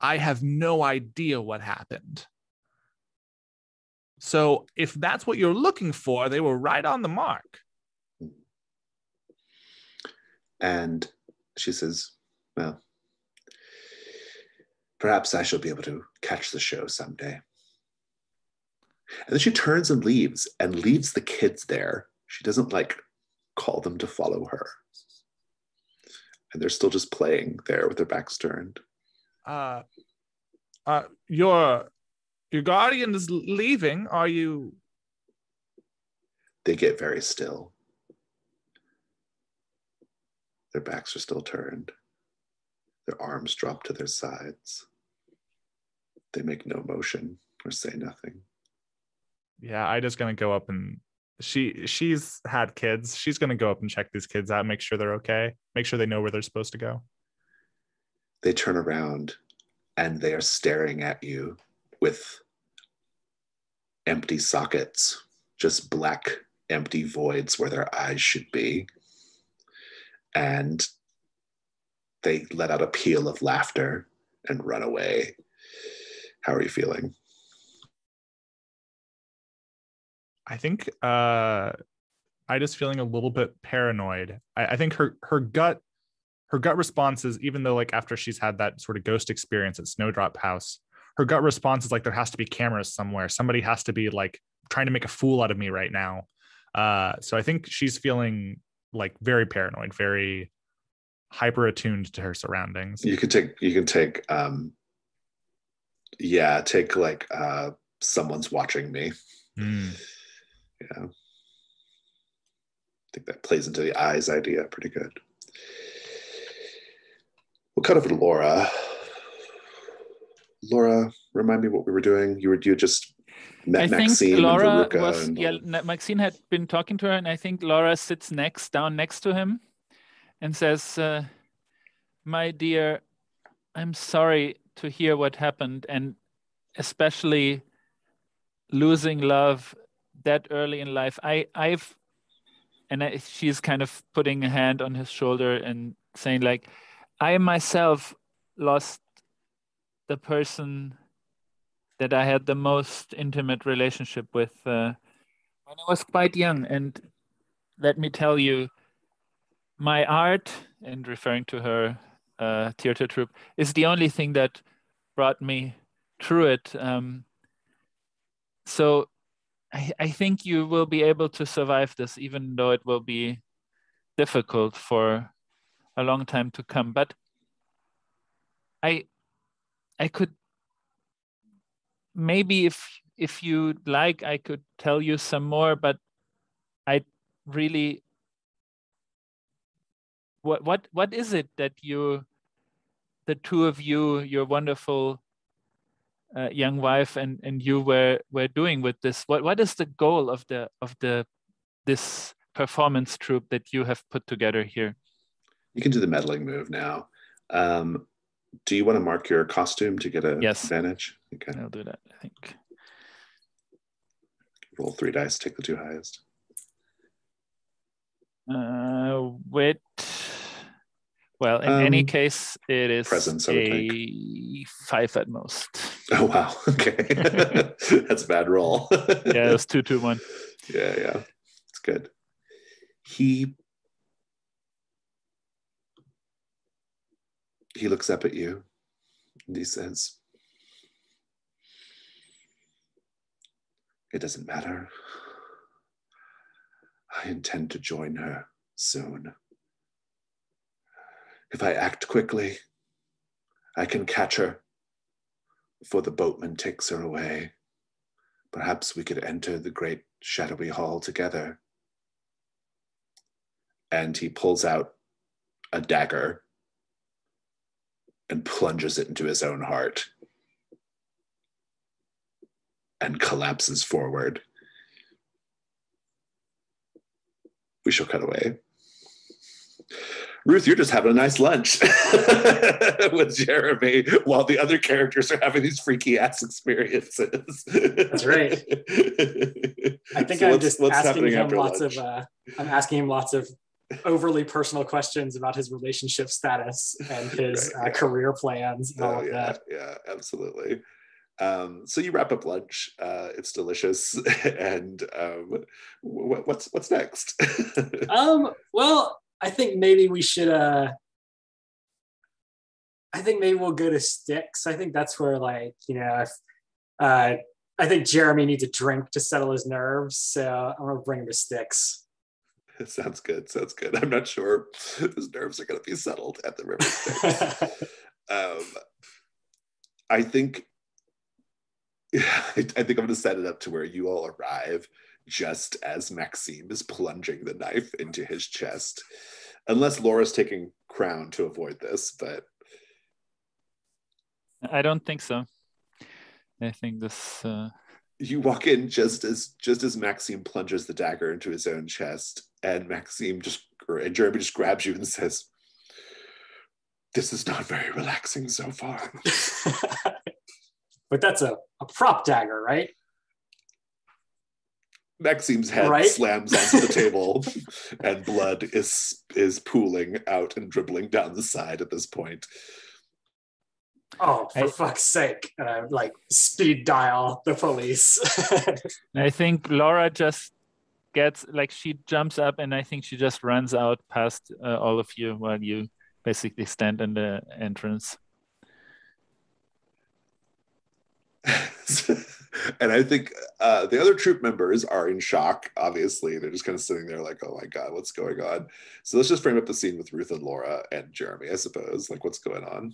I have no idea what happened. So if that's what you're looking for, they were right on the mark. And she says, well, perhaps I shall be able to catch the show someday. And then she turns and leaves the kids there. She doesn't call them to follow her. And they're still just playing there with their backs turned. Your guardian is leaving. Are you? They get very still. Their backs are still turned. Their arms drop to their sides. They make no motion or say nothing. Yeah, Ida's gonna go up and she's had kids. She's gonna go up and check these kids out, make sure they're okay, make sure they know where they're supposed to go. They turn around and they are staring at you with empty sockets, just black, empty voids where their eyes should be. And they let out a peal of laughter and run away. How are you feeling? I think Ida's feeling a little bit paranoid. I think her gut response is, even though after she's had that sort of ghost experience at Snowdrop House, her gut response is there has to be cameras somewhere. Somebody has to be trying to make a fool out of me right now. So I think she's feeling very paranoid, very hyper attuned to her surroundings. You can take someone's watching me. Yeah. I think that plays into the eyes idea pretty good. We'll cut over to Laura. Laura, remind me what we were doing. You just met Maxine Laura and Veruca. Maxine had been talking to her, and I think Laura sits down next to him and says, my dear, I'm sorry to hear what happened, and especially losing love that early in life. She's kind of putting a hand on his shoulder and saying I myself lost the person that I had the most intimate relationship with when I was quite young. And let me tell you, my art, and referring to her theater troupe, is the only thing that brought me through it. So I think you will be able to survive this, even though it will be difficult for a long time to come. But I could maybe, if you'd like, I could tell you some more, but I really, what is it that the two of you, your wonderful young wife and you were doing with this? What is the goal of this performance troupe that you have put together here. You can do the meddling move now. Do you want to mark your costume to get an advantage? Okay. I'll do that, I think. Roll 3 dice, take the 2 highest. In any case, it is presence, a 5 at most. Oh, wow. Okay. That's a bad roll. Yeah, it was 2, 2, 1. Yeah. It's good. He looks up at you and he says, "It doesn't matter. I intend to join her soon. If I act quickly, I can catch her before the boatman takes her away. Perhaps we could enter the great shadowy hall together." And he pulls out a dagger and plunges it into his own heart and collapses forward. We shall cut away. Ruth, you're just having a nice lunch with Jeremy while the other characters are having these freaky ass experiences. That's right. I think I'm just asking him I'm asking him lots of overly personal questions about his relationship status and his career plans and all of that. Yeah, absolutely. So you wrap up lunch. It's delicious. And what's next? Well, I think maybe we should. I think maybe we'll go to Styx. I think that's where, I think Jeremy needs a drink to settle his nerves. So I'm gonna bring him to Styx. Sounds good. I'm not sure his nerves are going to be settled at the river Styx. I think I'm going to set it up to where you all arrive just as Maxime is plunging the knife into his chest. Unless Laura's taking Crown to avoid this, but I don't think so. I think this. You walk in just as Maxime plunges the dagger into his own chest, and Jeremy just grabs you and says, "This is not very relaxing so far." But that's a prop dagger, right? Maxime's head slams onto the table, and blood is pooling out and dribbling down the side at this point. Oh, for fuck's sake. Speed dial the police. I think Laura just she jumps up and I think she just runs out past all of you while you basically stand in the entrance. And I think the other troop members are in shock, obviously. They're just kind of sitting there like, "Oh my God, what's going on?" So let's just frame up the scene with Ruth and Laura and Jeremy, I suppose. What's going on?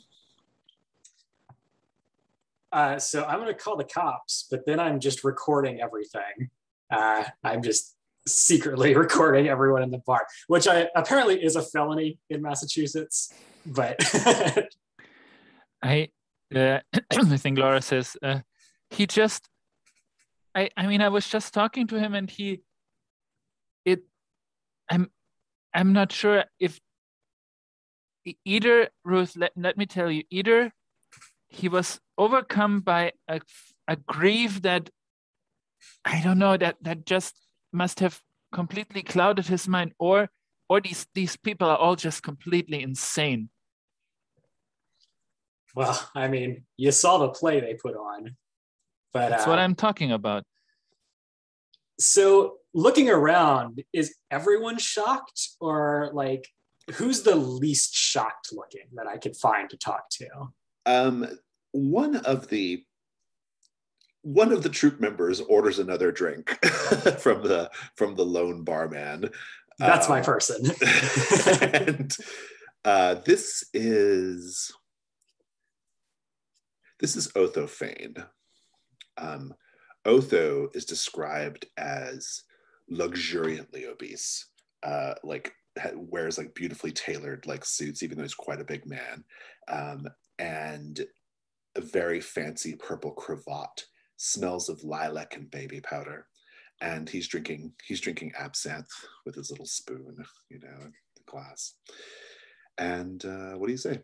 So I'm going to call the cops, but then I'm just recording everything. I'm just secretly recording everyone in the bar, which apparently is a felony in Massachusetts. But I think Laura says, he just, I was just talking to him and I'm not sure if either, Ruth, let me tell you, either he was overcome by a grief that, I don't know, that just must have completely clouded his mind, or these people are all just completely insane. Well, you saw the play they put on. But that's what I'm talking about. So looking around, is everyone shocked, or who's the least shocked looking that I could find to talk to? One of the troop members orders another drink from the lone barman. That's my person. And this is Otho Fane. Otho is described as luxuriantly obese, wears beautifully tailored suits, even though he's quite a big man, and a very fancy purple cravat, smells of lilac and baby powder. and he's drinking absinthe with his little spoon, in the glass. And what do you say?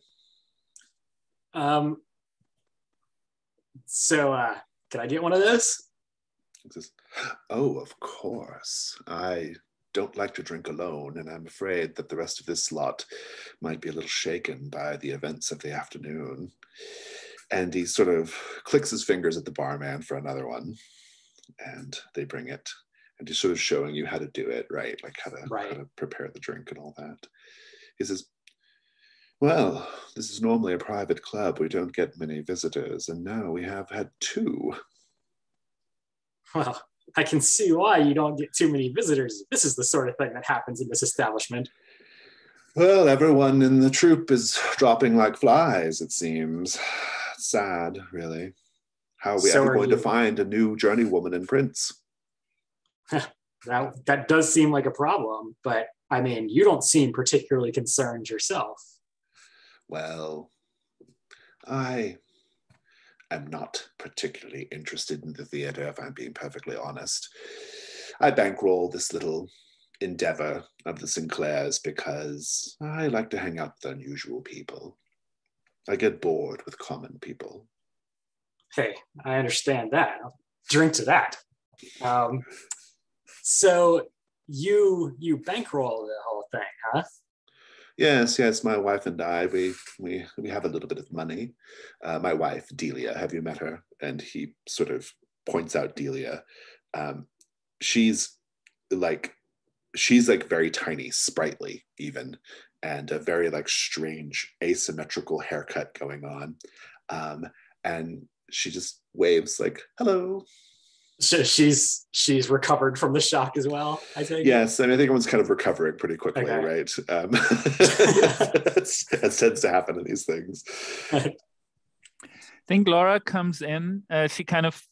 So can I get one of those? He says, "Oh, of course. I don't like to drink alone, and I'm afraid that the rest of this lot might be a little shaken by the events of the afternoon." And he sort of clicks his fingers at the barman for another one, and they bring it. And he's sort of showing you how to do it, right? Like how to prepare the drink and all that. He says, "Well, this is normally a private club. We don't get many visitors, and now we have had 2. Well, I can see why you don't get too many visitors. This is the sort of thing that happens in this establishment." Well, everyone in the troupe is dropping like flies, it seems. It's sad, really. How are we ever going to find a new journeywoman in Prince? That does seem like a problem, but I mean, you don't seem particularly concerned yourself. Well, I am not particularly interested in the theater, if I'm being perfectly honest. I bankroll this little endeavor of the Sinclairs because I like to hang out with unusual people. I get bored with common people. Hey, I understand that. I'll drink to that. So you bankroll the whole thing, huh? Yes, my wife and I, we have a little bit of money. My wife, Delia, have you met her? And he sort of points out Delia. She's like very tiny, sprightly even, and a very like strange asymmetrical haircut going on. And she just waves like, "Hello." So she's recovered from the shock as well, I think. Yes, I mean, I think everyone's kind of recovering pretty quickly, okay. Right? That tends to happen in these things. I think Laura comes in. She kind of,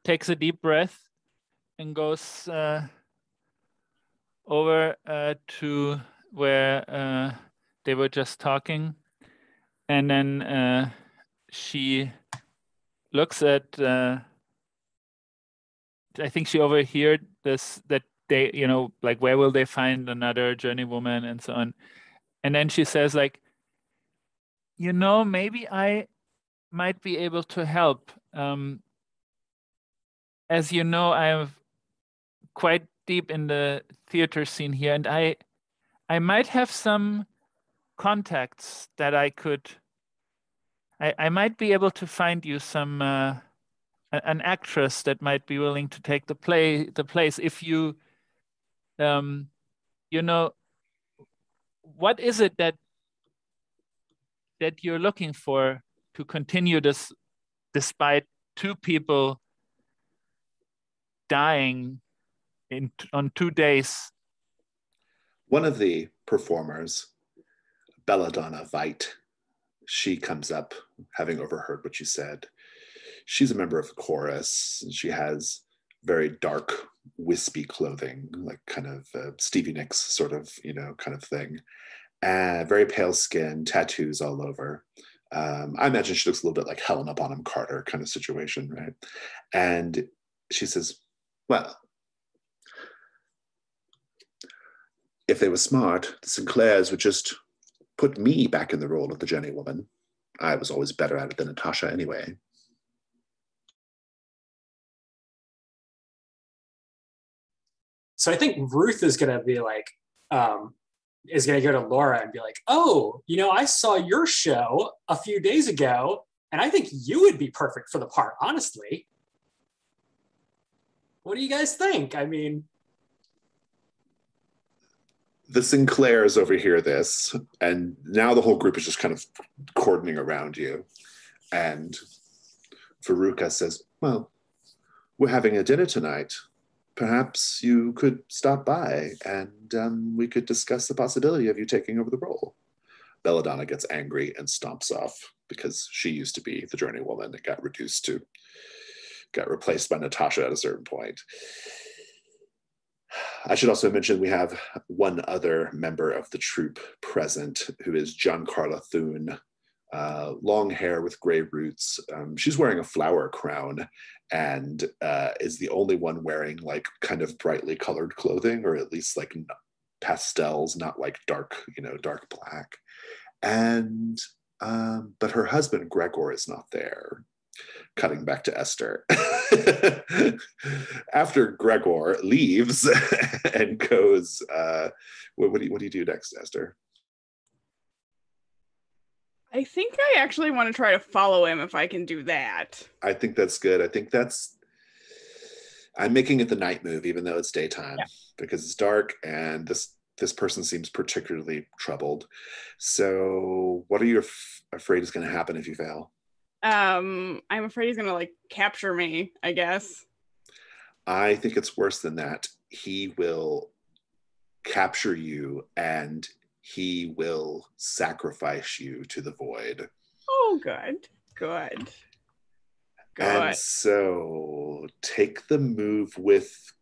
takes a deep breath and goes over to where they were just talking, and then she looks at. I think she overheard this, that they, like, where will they find another journeywoman and so on. And then she says, like, maybe I might be able to help. As you know, I'm quite deep in the theater scene here, and I might have some contacts that I might be able to find you some an actress that might be willing to take the place if you what is it that you're looking for to continue this despite 2 people dying on 2 days? One of the performers, Belladonna Veit, she comes up, having overheard what you said. She's a member of the chorus, and she has very dark, wispy clothing, like kind of Stevie Nicks sort of, kind of thing. And very pale skin, tattoos all over. I imagine she looks a little bit like Helena Bonham Carter kind of situation, right? And she says, "Well, if they were smart, the Sinclairs would just put me back in the role of the journeywoman. I was always better at it than Natasha anyway." So I think Ruth is going to be like, is going to go to Laura and be like, "Oh, I saw your show a few days ago, and I think you would be perfect for the part, honestly. What do you guys think? I mean..." The Sinclairs overhear this, and now the whole group is just kind of cordoning around you. And Veruca says, "Well, we're having a dinner tonight. Perhaps you could stop by and we could discuss the possibility of you taking over the role." Belladonna gets angry and stomps off because she used to be the journeywoman that got replaced by Natasha at a certain point. I should also mention we have one other member of the troupe present, who is Giancarlo Thune, long hair with gray roots. She's wearing a flower crown and is the only one wearing like kind of brightly colored clothing, or at least like pastels, not like dark black. And but her husband Gregor is not there. Cutting back to Esther. After Gregor leaves and goes, what do you do next, Esther? I think I actually want to try to follow him if I can do that. I think that's good. I'm making it the night move, even though it's daytime, because it's dark and this person seems particularly troubled. So what are you afraid is going to happen if you fail? I'm afraid he's gonna like capture me, I guess. I think it's worse than that. He will capture you and he will sacrifice you to the void. Oh, good. And so take the move with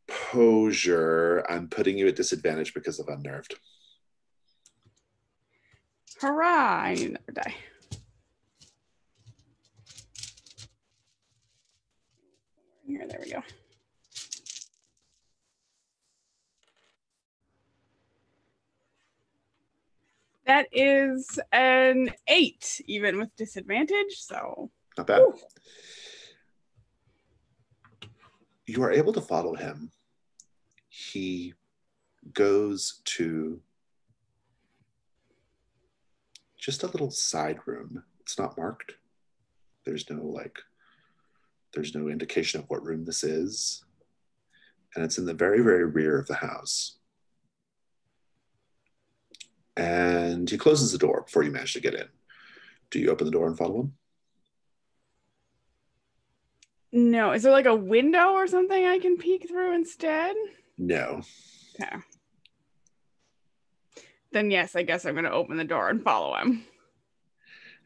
composure. I'm putting you at disadvantage because of unnerved. Hurrah, I need another die. Here, there we go. That is an 8, even with disadvantage, so. Not bad. Ooh. You are able to follow him. He goes to just a little side room. It's not marked. There's no indication of what room this is. And it's in the very, very rear of the house. And he closes the door before you manage to get in. Do you open the door and follow him? No. Is there like a window or something I can peek through instead? No. Okay. Then yes, I guess I'm going to open the door and follow him.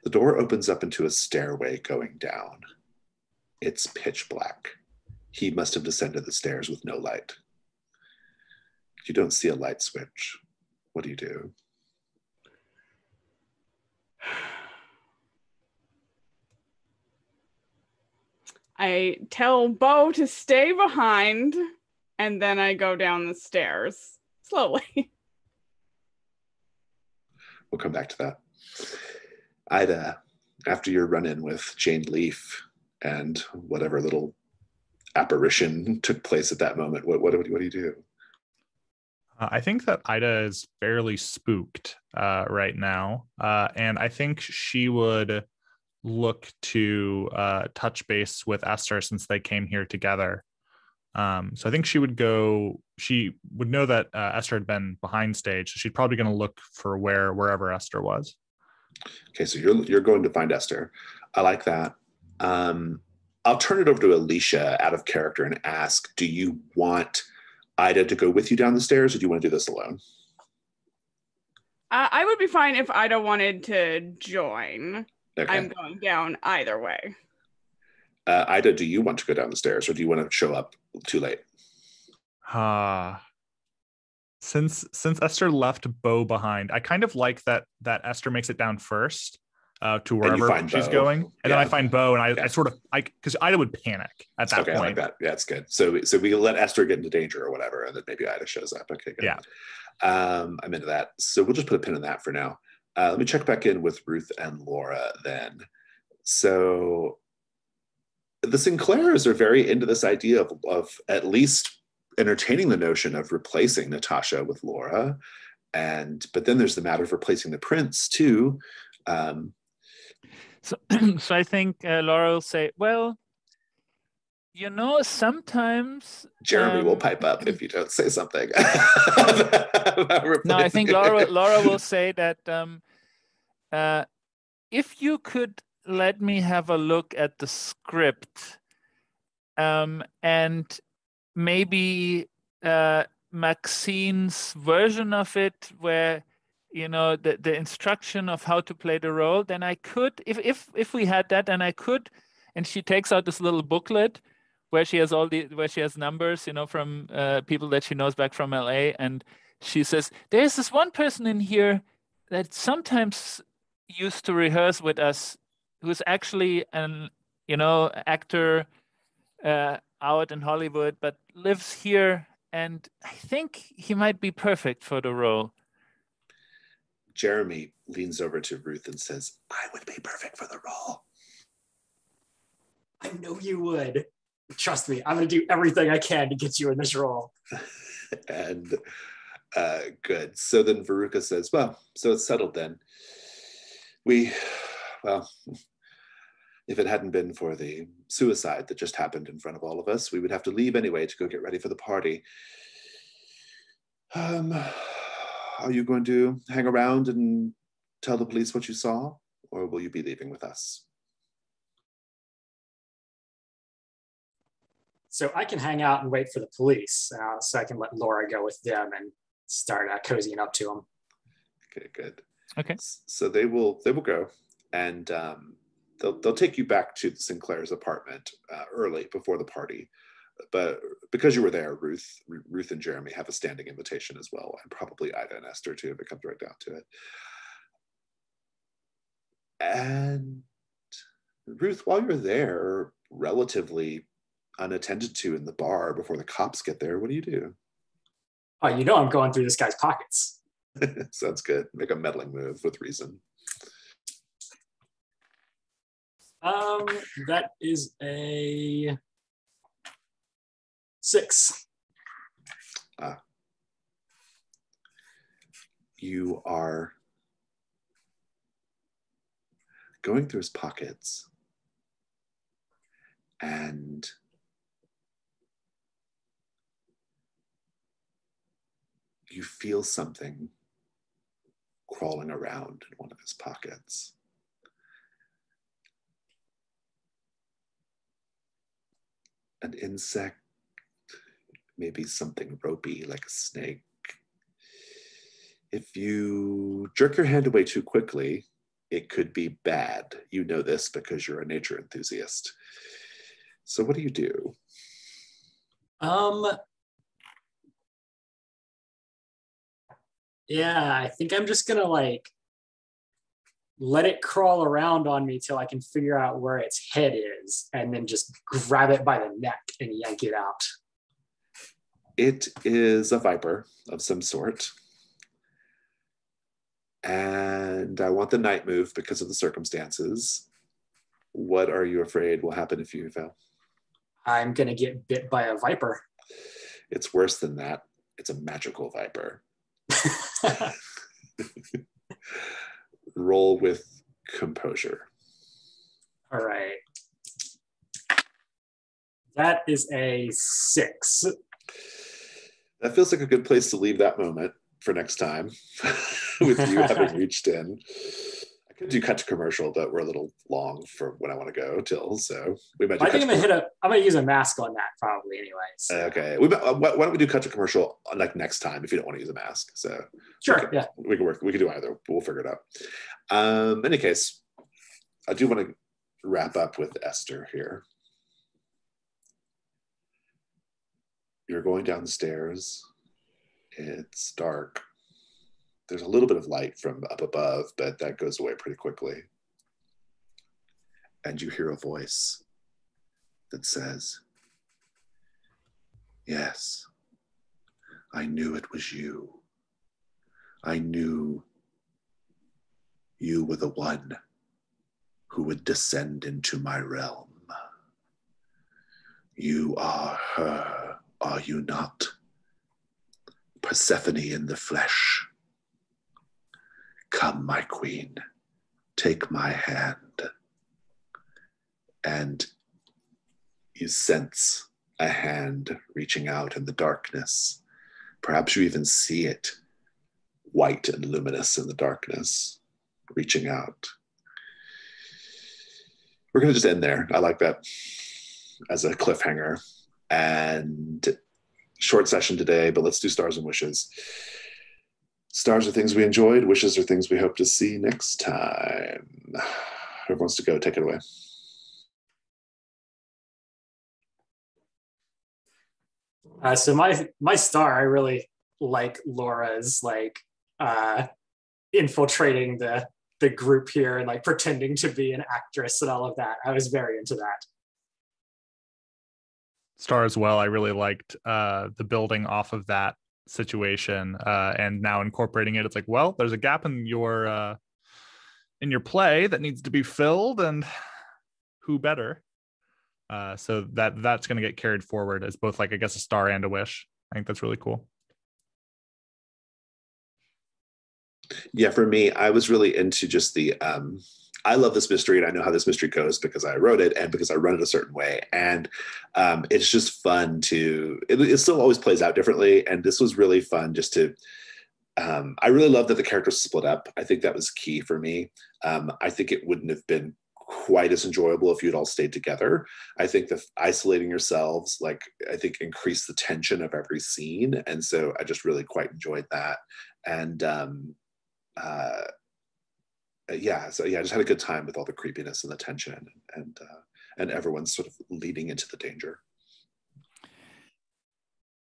The door opens up into a stairway going down. It's pitch black. He must have descended the stairs with no light. You don't see a light switch. What do you do? I tell Bo to stay behind, and then I go down the stairs slowly. We'll come back to that. Ida, after your run-in with Jane Leaf and whatever little apparition took place at that moment, what do you do? I think that Ida is fairly spooked right now. And I think she would look to touch base with Esther since they came here together. So I think she would know that Esther had been behind stage. So she's probably going to look for wherever Esther was. Okay, so you're going to find Esther. I like that. I'll turn it over to Alicia out of character and ask, do you want Ida to go with you down the stairs, or do you want to do this alone? I would be fine if Ida wanted to join. Okay. I'm going down either way. Ida, do you want to go down the stairs, or do you want to show up too late? Since Esther left Bo behind, I kind of like that Esther makes it down first to wherever she's going, and then I find Bo, and I sort of because Ida would panic at that point. I like that. Yeah, that's good. So we let Esther get into danger or whatever, and then maybe Ida shows up. Okay, good. Yeah, I'm into that. So we'll just put a pin in that for now. Let me check back in with Ruth and Laura then. So the Sinclairs are very into this idea of at least entertaining the notion of replacing Natasha with Laura, but then there's the matter of replacing the prince too. So I think Laura will say, well, sometimes Jeremy will pipe up if you don't say something. No, I think Laura will say that if you could let me have a look at the script, and maybe Maxine's version of it, where the instruction of how to play the role, then I could, if we had that, then I could. And she takes out this little booklet where she has numbers, from people that she knows back from LA, and she says, "There's this one person in here that sometimes used to rehearse with us, who's actually an actor out in Hollywood, but lives here, and I think he might be perfect for the role. Jeremy leans over to Ruth and says, I would be perfect for the role. I know you would. Trust me, I'm going to do everything I can to get you in this role. And good. So then Veruca says, well, so it's settled then. Well, if it hadn't been for the suicide that just happened in front of all of us, we would have to leave anyway to go get ready for the party. Are you going to hang around and tell the police what you saw, or will you be leaving with us? So I can hang out and wait for the police, so I can let Laura go with them and start cozying up to them. Okay, good. Okay. So they will go, and they'll take you back to Sinclair's apartment early before the party. But because you were there, Ruth and Jeremy have a standing invitation as well, and probably Ida and Esther too, if it comes right down to it. And Ruth, while you're there, relatively unattended to in the bar before the cops get there, what do you do? Oh, I'm going through this guy's pockets. Sounds good. Make a meddling move with reason. That is a 6. You are going through his pockets, and you feel something crawling around in one of his pockets. An insect, maybe something ropey like a snake. If you jerk your hand away too quickly, it could be bad. You know this because you're a nature enthusiast. So what do you do? Yeah, I think I'm just gonna let it crawl around on me till I can figure out where its head is, and then just grab it by the neck and yank it out. It is a viper of some sort. And I want the night move because of the circumstances. What are you afraid will happen if you fail? I'm gonna get bit by a viper. It's worse than that. It's a magical viper. Roll with composure. All right. That is a 6. That feels like a good place to leave that moment for next time with you having reached in. I could do cut to commercial, but we're a little long for when I want to go till, so we might do I think I'm gonna use a mask on that probably anyways. Okay. Why don't we do cut to commercial like next time if you don't want to use a mask? So sure, we can do either. We'll figure it out. In any case, I do want to wrap up with Esther here. You're going down the stairs. It's dark. There's a little bit of light from up above, but that goes away pretty quickly. And you hear a voice that says, yes, I knew it was you. I knew you were the one who would descend into my realm. You are her, are you not? Persephone in the flesh. Come, my queen, take my hand. And you sense a hand reaching out in the darkness. Perhaps you even see it, white and luminous in the darkness, reaching out. We're going to just end there. I like that as a cliffhanger. And short session today, but let's do stars and wishes. Stars are things we enjoyed. Wishes are things we hope to see next time. Whoever wants to go, take it away. So my star, I really like Laura's infiltrating the the group here and like pretending to be an actress and all of that. I was very into that. Star as well. I really liked the building off of that situation, and now incorporating it. It's like, well, there's a gap in your play that needs to be filled, and who better? So that's going to get carried forward as both, like, I guess, a star and a wish. I think that's really cool. Yeah, for me, I was really into just the I love this mystery and I know how this mystery goes because I wrote it and because I run it a certain way. And it's just fun it still always plays out differently. And this was really fun just to, I really love that the characters split up. I think that was key for me. I think it wouldn't have been quite as enjoyable if you'd all stayed together. I think the isolating yourselves, like, I think increased the tension of every scene. And so I just really quite enjoyed that. And so I just had a good time with all the creepiness and the tension and everyone's sort of leading into the danger.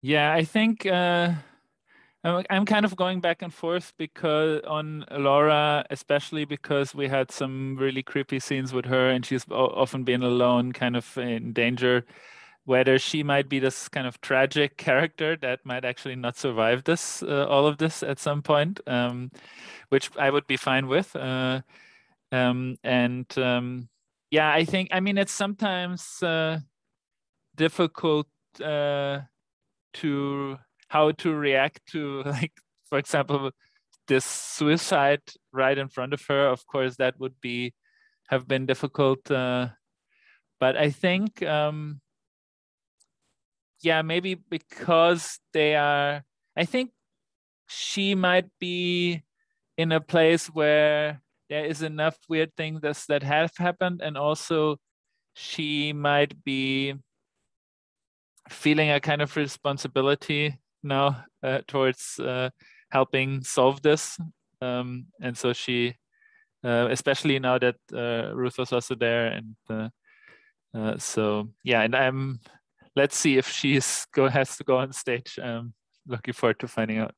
Yeah, I think I'm kind of going back and forth because on Laura, especially because we had some really creepy scenes with her and she's often been alone, kind of in danger, whether she might be this kind of tragic character that might actually not survive this, all of this at some point, which I would be fine with. Yeah, I mean, it's sometimes difficult to how to react to, like, for example, this suicide right in front of her. Of course, that would have been difficult. But I think, maybe because I think she might be in a place where there is enough weird things that have happened, and also she might be feeling a kind of responsibility now towards helping solve this, and so she, especially now that Ruth was also there, and so yeah, and let's see if has to go on stage. Looking forward to finding out.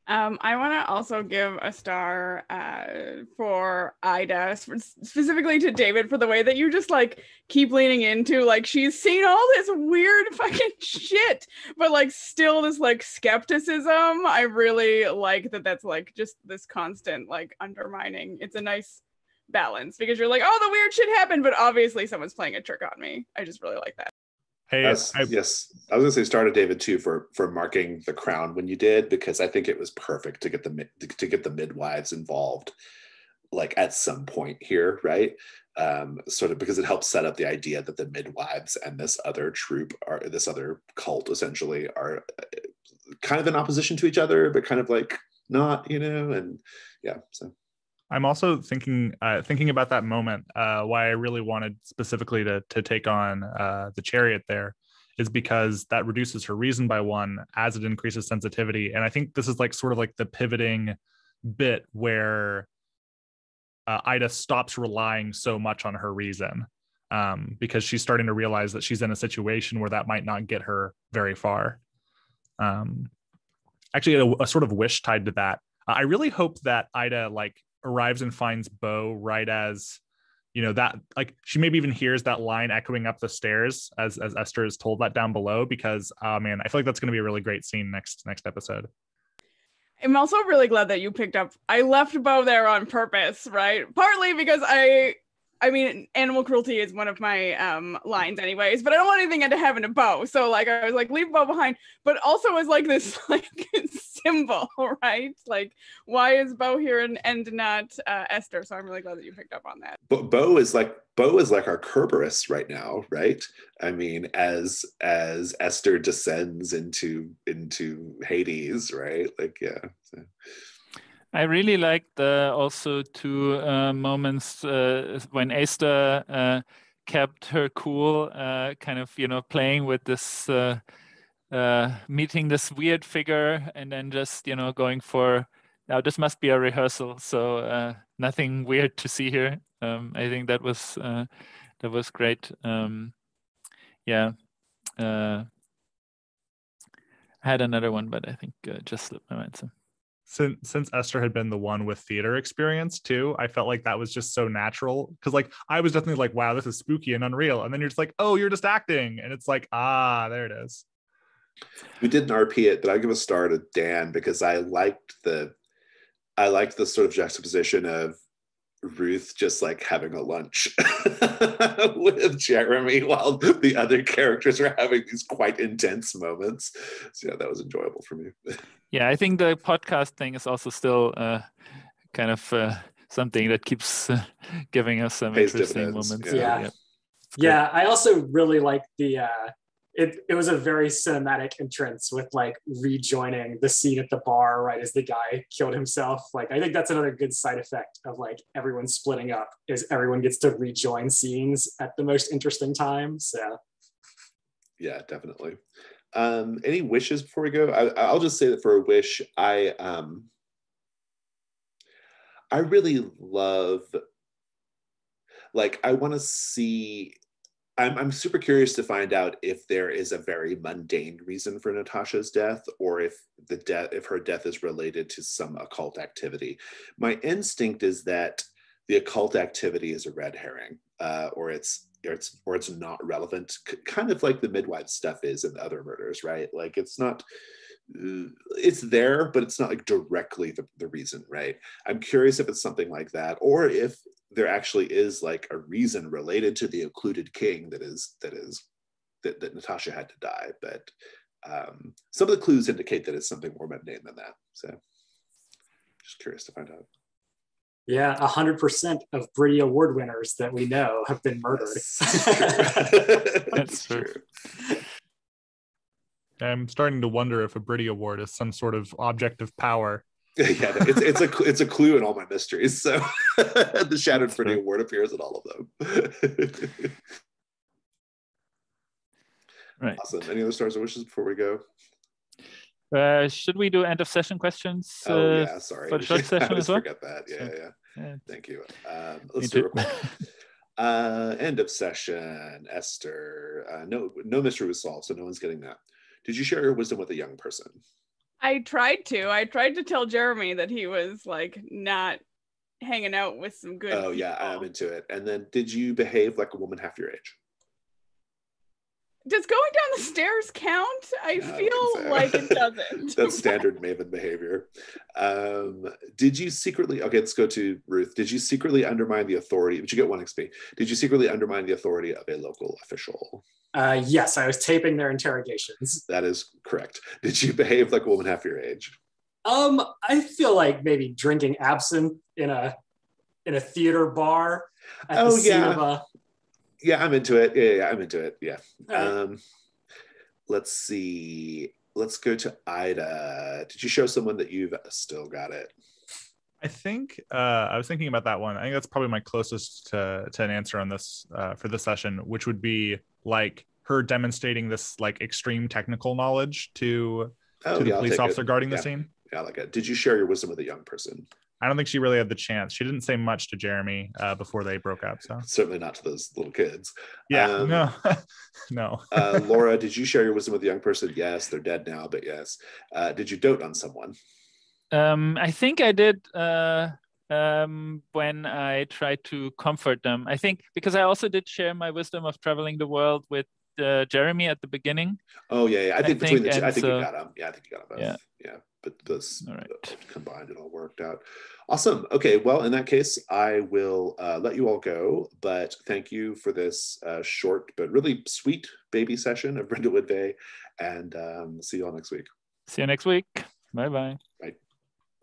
I want to also give a star for Ida, specifically to David, for the way that you just like keep leaning into, like, she's seen all this weird fucking shit, but like still this like skepticism. I really like that. That's like just this constant like undermining. It's a nice balance because you're like, oh, the weird shit happened, but obviously someone's playing a trick on me. I just really like that. Hey, yes, I was gonna say star to David too for marking the crown when you did, because I think it was perfect to get the midwives involved, like, at some point here, right? Sort of because it helps set up the idea that the midwives and this other cult essentially are kind of in opposition to each other, but kind of like not, and yeah. So I'm also thinking about that moment. Why I really wanted specifically to take on the chariot there is because that reduces her reason by 1 as it increases sensitivity. And I think this is like sort of like the pivoting bit where Ida stops relying so much on her reason, because she's starting to realize that she's in a situation where that might not get her very far. Actually, a sort of wish tied to that. I really hope that Ida arrives and finds Bo right as, that, like, she maybe even hears that line echoing up the stairs as Esther is told that down below, because man, I feel like that's going to be a really great scene next episode. I'm also really glad that you picked up. I left Bo there on purpose, right? Partly because I mean, animal cruelty is one of my lines anyways, but I don't want anything to happen to Bo. So like, I was like, leave Bo behind, but also as like this like symbol, right? Like, why is Bo here and not Esther? So I'm really glad that you picked up on that. But Bo is like our Kerberos right now, right? I mean, as Esther descends into Hades, right? Like, yeah. So. I really liked also 2 moments when Esther kept her cool, kind of, playing with this, meeting this weird figure, and then just, going for, now this must be a rehearsal, so nothing weird to see here. I think that was great. Yeah. I had another one, but I think just slipped my mind. So. since Esther had been the one with theater experience too, I felt like that was just so natural, because like I was definitely like, wow, this is spooky and unreal, and then you're just like, oh, you're just acting, and it's like, there it is. We didn't RP it, but I give a star to Dan because I liked the sort of juxtaposition of Ruth just like having a lunch with Jeremy while the other characters are having these quite intense moments. So yeah, that was enjoyable for me. Yeah, I think the podcast thing is also still kind of something that keeps giving us some Pays interesting dividends, moments. Yeah. Yeah. Yeah, I also really like the it was a very cinematic entrance with like rejoining the scene at the bar right as the guy killed himself. Like I think that's another good side effect of like everyone splitting up, is everyone gets to rejoin scenes at the most interesting time. So yeah, definitely. Any wishes before we go? I'll just say that for a wish, I really love, like, I want to see, I'm super curious to find out if there is a very mundane reason for Natasha's death, or if her death is related to some occult activity. My instinct is that the occult activity is a red herring, or it's not relevant, kind of like the midwife stuff is in the other murders, right? Like it's not, it's there, but it's not like directly the reason, right? I'm curious if it's something like that, or if there actually is like a reason related to the occluded king that Natasha had to die. But some of the clues indicate that it's something more mundane than that. So just curious to find out. yeah, 100% of Brady Award winners that we know have been murdered. That's true. I'm starting to wonder if a Brady Award is some sort of object of power. Yeah, it's a clue in all my mysteries. So the Shattered Pretty Award appears in all of them. Right. Awesome. Any other stars or wishes before we go? Should we do end of session questions? Yeah, sorry. For the short session as well. Forget that. Yeah. Thank you. Me Let's do too. it real quick. End of session. Esther. No mystery was solved, so no one's getting that. Did you share your wisdom with a young person? I tried to tell Jeremy that he was like not hanging out with some good Oh yeah, people. I'm into it. And then did you behave like a woman half your age? Does going down the stairs count? I feel like it doesn't. That's standard Maven behavior. Did you secretly, okay, let's go to Ruth. Did you secretly undermine the authority, but you get 1 XP. Did you secretly undermine the authority of a local official? Yes, I was taping their interrogations. That is correct. Did you behave like a woman half your age? I feel like maybe drinking absinthe in a theater bar at the scene of a... Yeah, I'm into it. Yeah, I'm into it. Yeah. Right. Let's see. Let's go to Ida. Did you show someone that you've still got it? I think I was thinking about that one. I think that's probably my closest to an answer on this for this session, which would be like her demonstrating this like extreme technical knowledge to the police officer guarding the scene. Yeah, I like it. Did you share your wisdom with a young person? I don't think she really had the chance. She didn't say much to Jeremy before they broke up. So certainly not to those little kids. Yeah, no. Laura, did you share your wisdom with a young person? Yes, they're dead now, but yes. Did you dote on someone? I think I did when I tried to comfort them. I think because I also did share my wisdom of traveling the world with Jeremy at the beginning. Oh yeah. I think between the two, I think you got them. Yeah, I think you got them both. Yeah. But those combined, it all worked out. Awesome. Okay, well, in that case, I will let you all go. But thank you for this short but really sweet baby session of Brindlewood Bay. And see you all next week. See you next week. Bye-bye. Bye.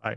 Bye.